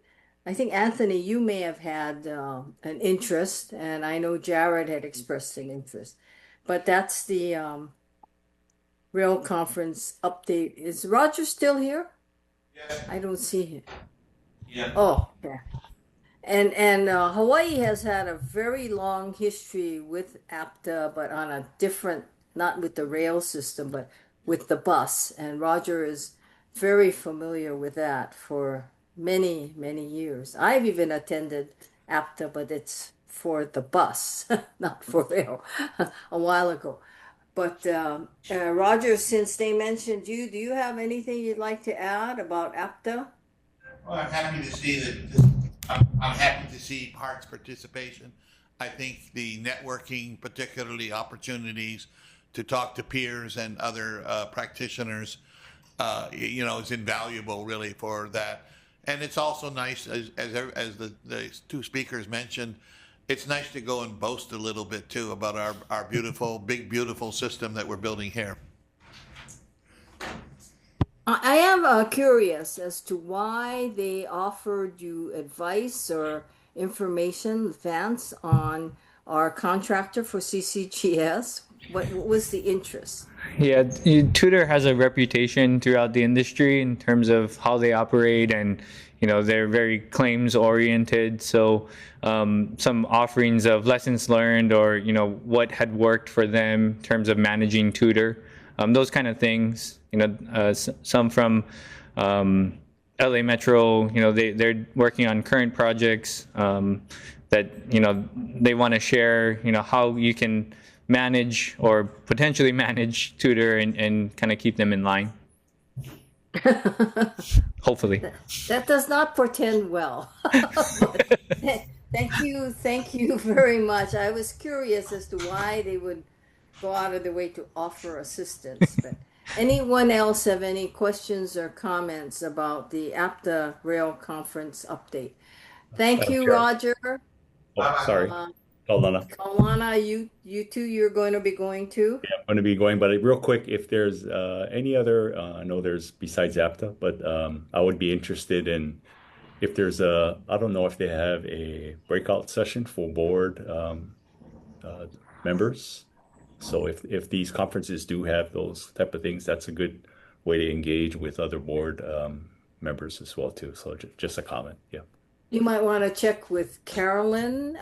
Anthony, you may have had an interest, and I know Jared had expressed an interest. But that's the rail conference update. Is Roger still here? Yes. I don't see him. Yeah. Oh, yeah. And Hawaii has had a very long history with APTA, but on a different, not with the rail system, but with the bus. And Roger is very familiar with that for many, many years. I've even attended APTA, but it's for the bus, not for rail, a while ago. But Roger, since they mentioned you, do you have anything you'd like to add about APTA? Well, I'm happy to see that. I'm happy to see Hart's participation. I think the networking, particularly opportunities to talk to peers and other practitioners, is invaluable really for that. And it's also nice, as the two speakers mentioned, it's nice to go and boast a little bit too about our beautiful, big, beautiful system that we're building here. I am curious as to why they offered you advice or information, Vance, on our contractor for CCGS. What was the interest? Yeah, Tudor has a reputation throughout the industry in terms of how they operate, and they're very claims oriented. So some offerings of lessons learned, or what had worked for them in terms of managing Tudor, those kind of things. Some from LA Metro. They're working on current projects that they want to share. How you can manage or potentially manage Tudor and kind of keep them in line. Hopefully. That does not portend well. Thank you very much. I was curious as to why they would go out of their way to offer assistance. But anyone else have any questions or comments about the APTA Rail Conference update? Thank you, Sure. Roger. Oh, sorry. Kaulana. Kaulana, you too, you're going to be going too? Yeah, I'm going to be going, but real quick, if there's any other, I know there's besides APTA, but I would be interested in if there's I don't know if they have a breakout session for board members. So if these conferences do have those type of things, that's a good way to engage with other board members as well too. So just a comment, yeah. You might want to check with Carolyn.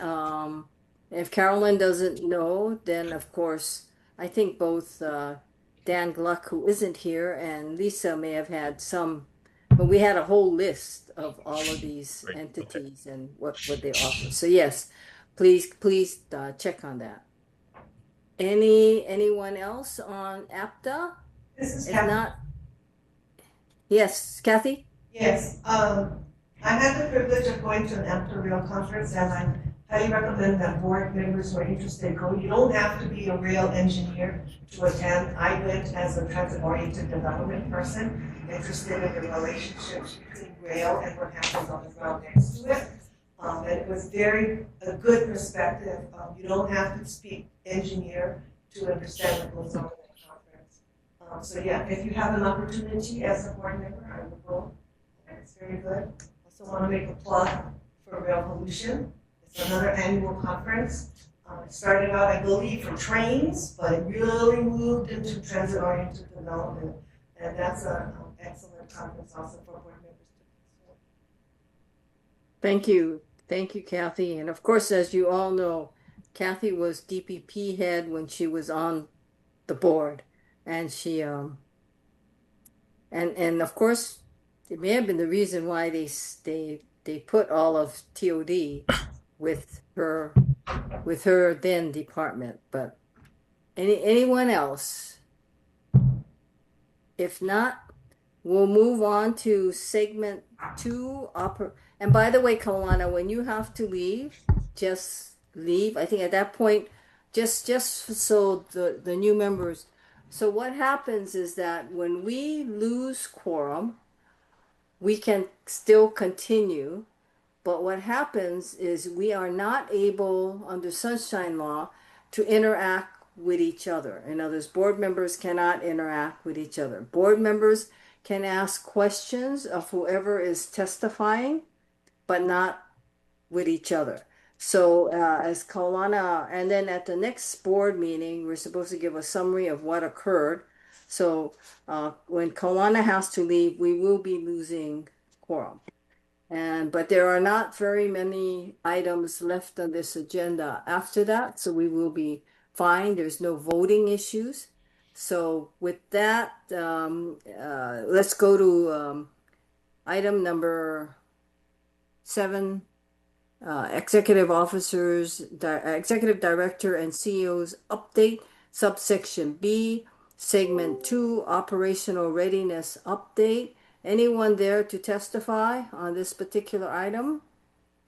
If Carolyn doesn't know, then of course, I think both Dan Gluck, who isn't here, and Lisa may have had some, but we had a whole list of all of these entities and what they offer. So yes, please check on that. Anyone else on APTA? This is If Kathy. not, yes, Kathy? Yes, I had the privilege of going to an APTA Rail conference, and I highly recommend that board members who are interested go. You don't have to be a rail engineer to attend. I went as a transit-oriented development person, interested in the relationships between rail and what happens on the ground next to it. And it was a good perspective. You don't have to speak engineer to understand what goes on in that conference. So yeah, if you have an opportunity as a board member, I would go. It's very good. I also want to make a plug for Rail Pollution. It's another annual conference. It started out, I believe, for trains, but it really moved into transit-oriented development. And that's an excellent conference also for board members to do. Thank you. Thank you, Kathy. And of course, as you all know, Kathy was DPP head when she was on the board. And she, and of course, it may have been the reason why they put all of TOD with her then department. But anyone else? If not, we'll move on to segment 2. And by the way, Kaulana, when you have to leave, just leave. I think at that point, just so the new members, so what happens is that when we lose quorum, we can still continue, but what happens is we are not able, under sunshine law, to interact with each other. In other words, board members cannot interact with each other. Board members can ask questions of whoever is testifying, but not with each other. So as Kaulana, and then at the next board meeting, we're supposed to give a summary of what occurred. So when Kaulana has to leave, we will be losing quorum. But there are not very many items left on this agenda after that, so we will be fine. There's no voting issues. So with that, let's go to item number 7, executive officers, executive director and CEO's update, subsection B, segment 2, operational readiness update. Anyone there to testify on this particular item?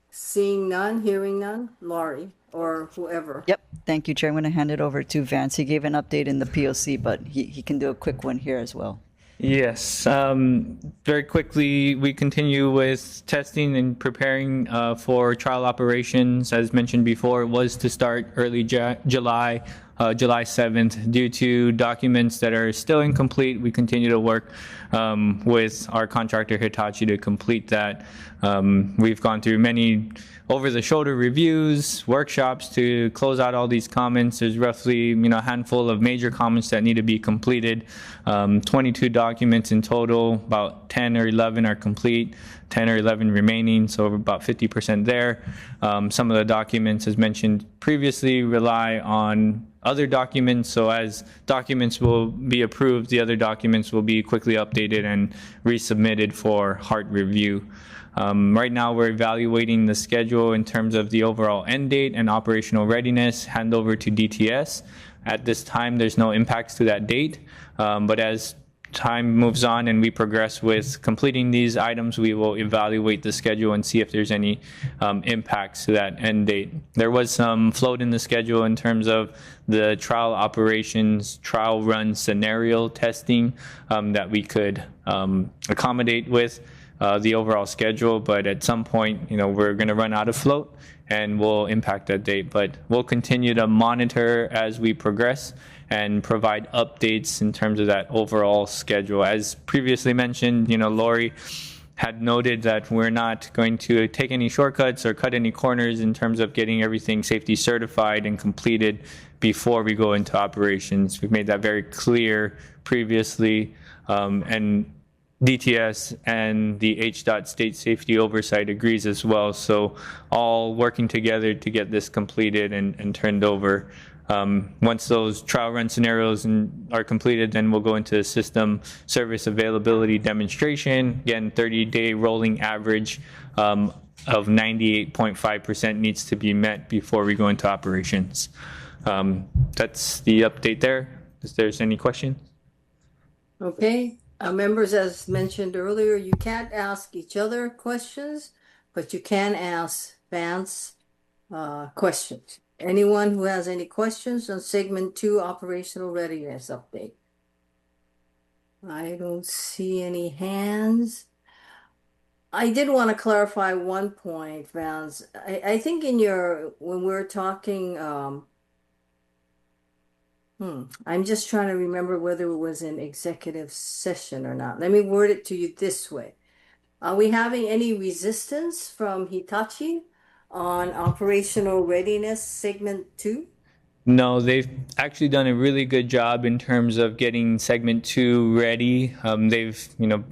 Seeing none, hearing none, Laurie or whoever. Yep. Thank you, Chair. I'm going to hand it over to Vance. He gave an update in the POC, but he can do a quick one here as well. Yes. Very quickly, we continue with testing and preparing for trial operations. As mentioned before, it was to start early July 7th. Due to documents that are still incomplete, we continue to work with our contractor Hitachi to complete that. We've gone through many over-the-shoulder reviews, workshops to close out all these comments. There's roughly a handful of major comments that need to be completed. 22 documents in total, about 10 or 11 are complete, 10 or 11 remaining, so about 50% there. Some of the documents, as mentioned previously, rely on other documents, so as documents will be approved, the other documents will be quickly updated and resubmitted for HART review. Right now, we're evaluating the schedule in terms of the overall end date and operational readiness, handover to DTS. At this time, there's no impacts to that date, but as time moves on and we progress with completing these items, we will evaluate the schedule and see if there's any impacts to that end date. There was some float in the schedule in terms of the trial operations, trial run scenario testing that we could accommodate with the overall schedule, but at some point, we're going to run out of float and will impact that date. But we'll continue to monitor as we progress and provide updates in terms of that overall schedule. As previously mentioned, Lori had noted that we're not going to take any shortcuts or cut any corners in terms of getting everything safety certified and completed before we go into operations. We've made that very clear previously, and DTS and the HDOT State Safety Oversight agrees as well. So all working together to get this completed and turned over. Once those trial run scenarios are completed, then we'll go into system service availability demonstration. Again, 30-day rolling average of 98.5% needs to be met before we go into operations. That's the update there. If there's any questions? Okay. Members, as mentioned earlier, you can't ask each other questions, but you can ask Vance questions. Anyone who has any questions on segment 2 operational readiness update? I don't see any hands. I did want to clarify one point, Vance. I think when we're talking, I'm just trying to remember whether it was an executive session or not. Let me word it to you this way. Are we having any resistance from Hitachi on operational readiness segment 2? No, they've actually done a really good job in terms of getting segment 2 ready. They've,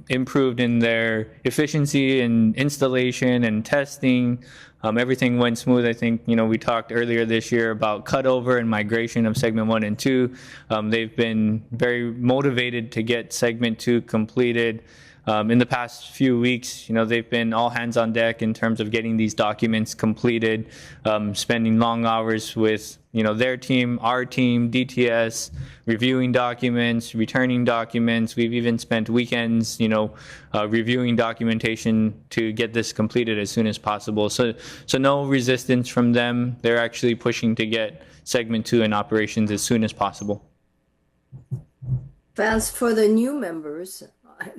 improved in their efficiency and installation and testing. Everything went smooth. I think, we talked earlier this year about cutover and migration of segment 1 and 2. They've been very motivated to get segment 2 completed. In the past few weeks, they've been all hands on deck in terms of getting these documents completed, spending long hours with, their team, our team, DTS, reviewing documents, returning documents. We've even spent weekends, reviewing documentation to get this completed as soon as possible. So no resistance from them. They're actually pushing to get segment 2 in operations as soon as possible. As for the new members,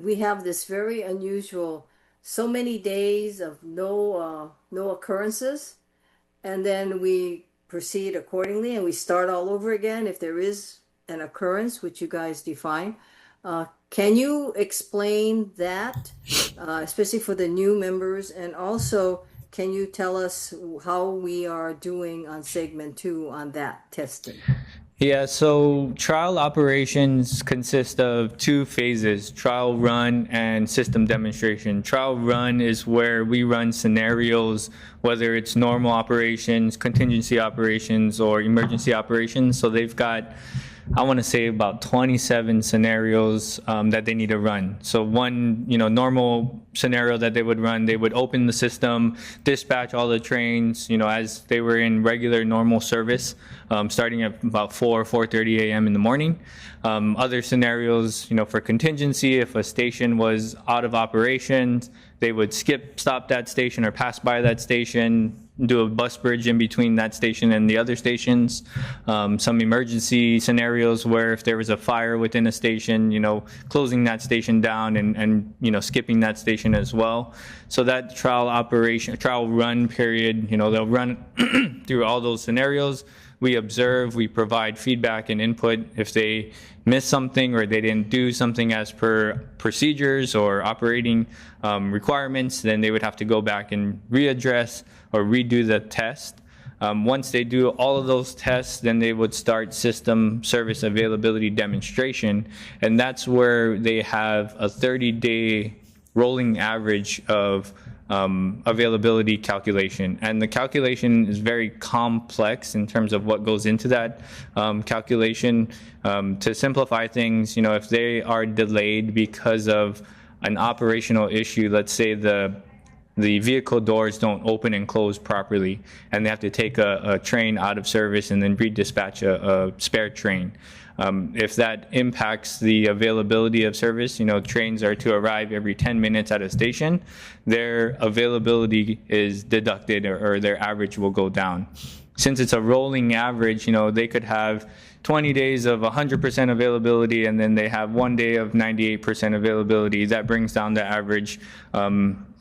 we have this very unusual, so many days of no occurrences, and then we proceed accordingly and we start all over again if there is an occurrence, which you guys define. Can you explain that, especially for the new members? And also, can you tell us how we are doing on segment 2 on that testing? Yeah, so trial operations consist of 2 phases, trial run and system demonstration. Trial run is where we run scenarios, whether it's normal operations, contingency operations, or emergency operations. So they've got, I want to say, about 27 scenarios that they need to run. So one, normal scenario that they would run, they would open the system, dispatch all the trains, as they were in regular normal service, starting at about 4:30 a.m. in the morning. Other scenarios, for contingency, if a station was out of operations, they would stop that station or pass by that station, do a bus bridge in between that station and the other stations. Some emergency scenarios where if there was a fire within a station, closing that station down and skipping that station as well. So that trial run period, they'll run through all those scenarios. We observe, we provide feedback and input. If they miss something or they didn't do something as per procedures or operating requirements, then they would have to go back and readdress or redo the test. Once they do all of those tests, then they would start system service availability demonstration. And that's where they have a 30-day rolling average of availability calculation. And the calculation is very complex in terms of what goes into that calculation. To simplify things, if they are delayed because of an operational issue, let's say the vehicle doors don't open and close properly, and they have to take a train out of service and then redispatch a spare train. If that impacts the availability of service, trains are to arrive every 10 minutes at a station, their availability is deducted or their average will go down. Since it's a rolling average, they could have 20 days of 100% availability and then they have 1 day of 98% availability. That brings down the average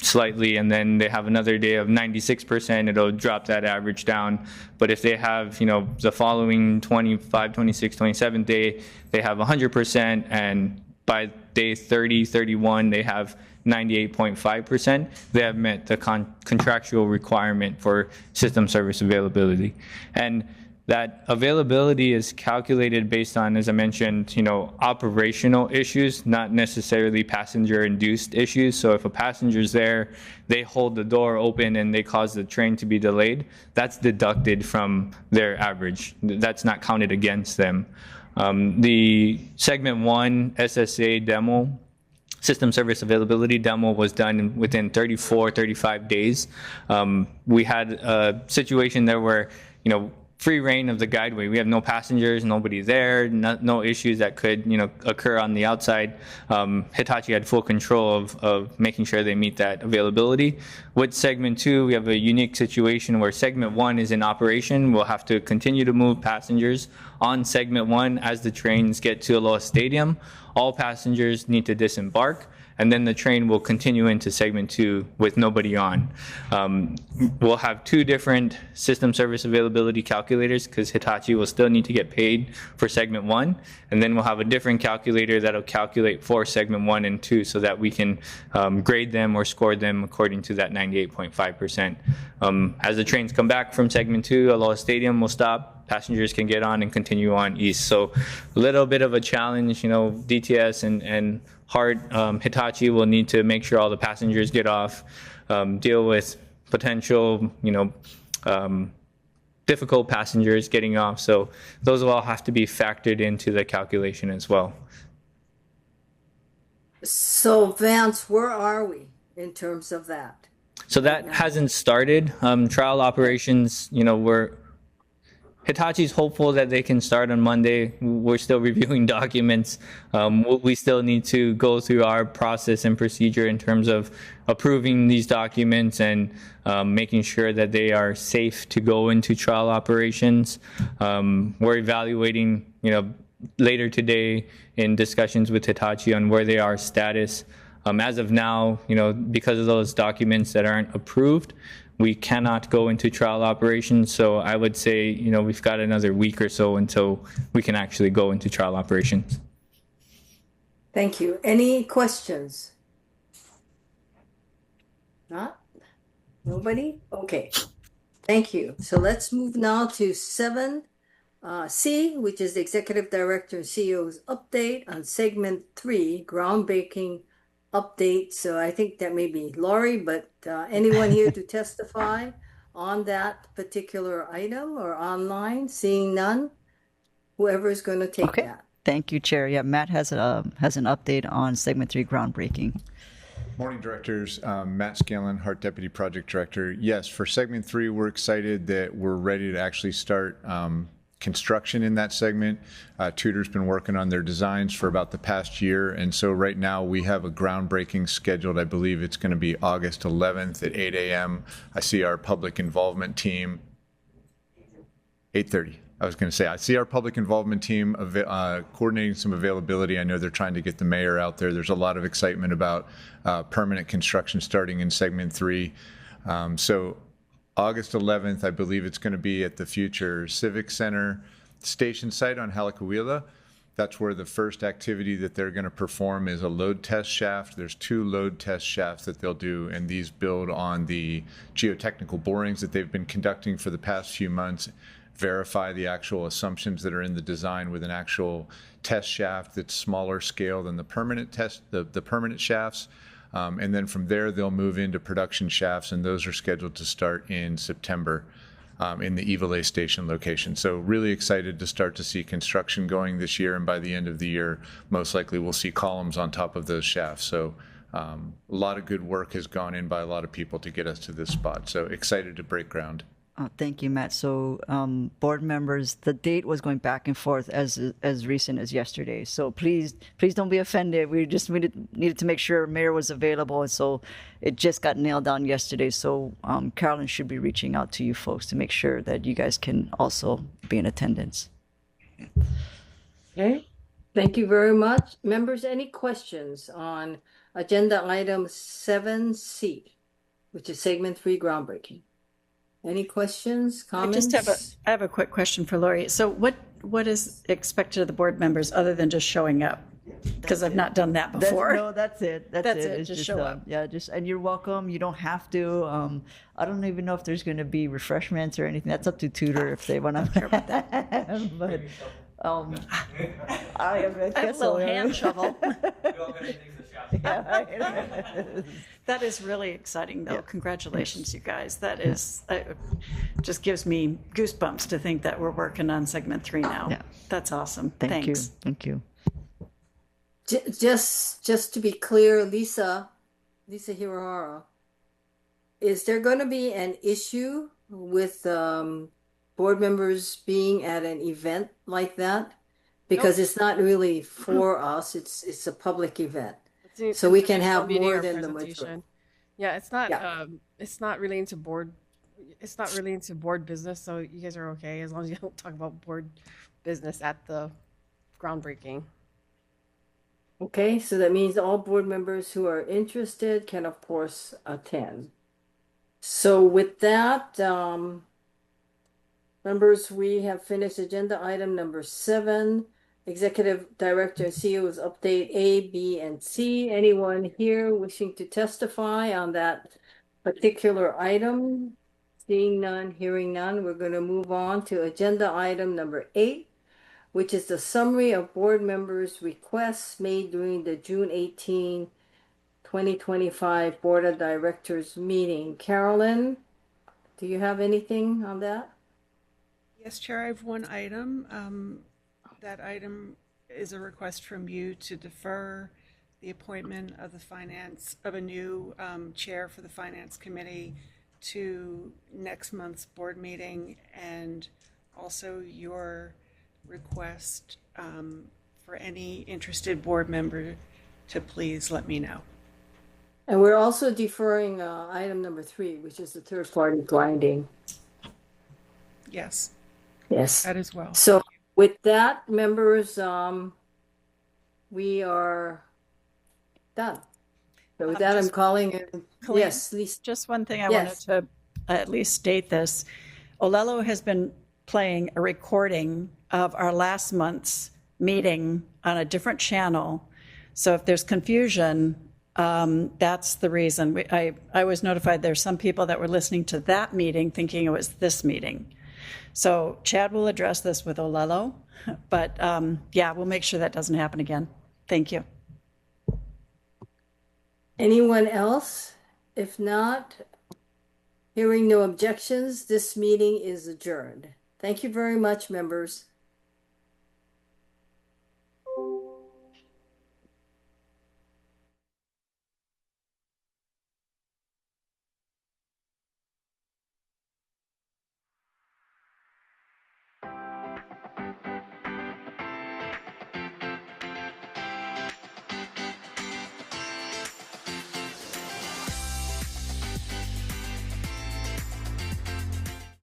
slightly, and then they have another day of 96%, it'll drop that average down. But if they have, the following 25, 26, 27th day, they have 100%, and by day 30, 31, they have 98.5%, they have met the contractual requirement for system service availability. And that availability is calculated based on, as I mentioned, operational issues, not necessarily passenger-induced issues. So if a passenger's there, they hold the door open and they cause the train to be delayed, that's deducted from their average. That's not counted against them. The segment 1 SSA demo, system service availability demo, was done within 35 days. We had a situation there where, free reign of the guideway. We have no passengers, nobody there, no issues that could, occur on the outside. Hitachi had full control of making sure they meet that availability. With segment 2, we have a unique situation where segment 1 is in operation. We'll have to continue to move passengers on segment 1 as the trains get to Aloha Stadium. All passengers need to disembark, and then the train will continue into segment 2 with nobody on. We'll have 2 different system service availability calculators because Hitachi will still need to get paid for segment 1, and then we'll have a different calculator that'll calculate for segment 1 and 2 so that we can grade them or score them according to that 98.5%. As the trains come back from segment 2, Aloha Stadium will stop. Passengers can get on and continue on east. So a little bit of a challenge, DTS and HART, Hitachi will need to make sure all the passengers get off, deal with potential, difficult passengers getting off. So those will all have to be factored into the calculation as well. So Vance, where are we in terms of that? So that hasn't started. Trial operations, Hitachi's hopeful that they can start on Monday. We're still reviewing documents. We still need to go through our process and procedure in terms of approving these documents and making sure that they are safe to go into trial operations. We're evaluating, later today in discussions with Hitachi on where they are status. As of now, because of those documents that aren't approved, we cannot go into trial operations. So I would say, we've got another week or so until we can actually go into trial operations. Thank you. Any questions? Not? Nobody? Okay. Thank you. So let's move now to 7C, which is the Executive Director and CEO's update on segment 3, groundbreaking update. So I think that may be Laurie, but anyone here to testify on that particular item or online? Seeing none, whoever is going to take that. Thank you, Chair. Yeah, Matt has an update on segment 3 groundbreaking. Morning, directors. Matt Scanlon, Hart Deputy Project Director. Yes, for segment 3, we're excited that we're ready to actually start construction in that segment. Tutor's been working on their designs for about the past year, and so right now we have a groundbreaking scheduled. I believe it's going to be August 11th at 8 a.m. I see our public involvement team. 8:30. I was going to say, I see our public involvement team coordinating some availability. I know they're trying to get the mayor out there. There's a lot of excitement about permanent construction starting in segment 3. So August 11th, I believe it's going to be at the Future Civic Center station site on Halakawila. That's where the first activity that they're going to perform is a load test shaft. There's 2 load test shafts that they'll do, and these build on the geotechnical borings that they've been conducting for the past few months, verify the actual assumptions that are in the design with an actual test shaft that's smaller scale than the permanent permanent shafts. And then from there, they'll move into production shafts, and those are scheduled to start in September in the Iwalei Station location. So really excited to start to see construction going this year, and by the end of the year, most likely we'll see columns on top of those shafts. So a lot of good work has gone in by a lot of people to get us to this spot. So excited to break ground. Thank you, Matt. So, board members, the date was going back and forth as recent as yesterday. So please don't be offended. We just needed to make sure Mayor was available, and so it just got nailed down yesterday. So Carolyn should be reaching out to you folks to make sure that you guys can also be in attendance. Okay. Thank you very much. Members, any questions on agenda item 7C, which is segment 3 groundbreaking? Any questions, comments? I have a quick question for Lori. So what is expected of the board members other than just showing up? Because I've not done that before. That's it. That's it. It's just show up. Yeah, and you're welcome. You don't have to. I don't even know if there's going to be refreshments or anything. That's up to Tutor if they want to. Sure about that. But I guess a little hand shovel. Yeah. That is really exciting, though. Yeah. Congratulations, you guys. That is just gives me goosebumps to think that we're working on segment 3 now. Yeah. That's awesome. Thanks. Thank you. Just to be clear, Lisa Hirohara, is there going to be an issue with board members being at an event like that? Because It's not really for us. It's a public event. So we can have more than the majority. Yeah, it's not. Yeah. It's not really into board. It's not really into board business. So you guys are okay as long as you don't talk about board business at the groundbreaking. Okay, so that means all board members who are interested can, of course, attend. So with that, members, we have finished agenda item number 7. Executive Director and CEO's update A, B, and C. Anyone here wishing to testify on that particular item? Seeing none, hearing none, we're going to move on to agenda item number 8, which is the summary of board members' requests made during the June 18, 2025 Board of Directors meeting. Carolyn, do you have anything on that? Yes, Chair, I have one item. That item is a request from you to defer the appointment of a new chair for the Finance Committee to next month's board meeting, and also your request for any interested board member to please let me know. And we're also deferring item number 3, which is the third-party grinding. Yes, Yes. that as well. So with that, members, we are done. So with that, I'm calling it. Colleen, Yes, Lisa. Just one thing I Yes. wanted to at least state this. Olelo has been playing a recording of our last month's meeting on a different channel. So if there's confusion, that's the reason. I was notified there's some people that were listening to that meeting thinking it was this meeting. So Chad will address this with Olelo, but yeah, we'll make sure that doesn't happen again. Thank you. Anyone else? If not, hearing no objections, this meeting is adjourned. Thank you very much, members.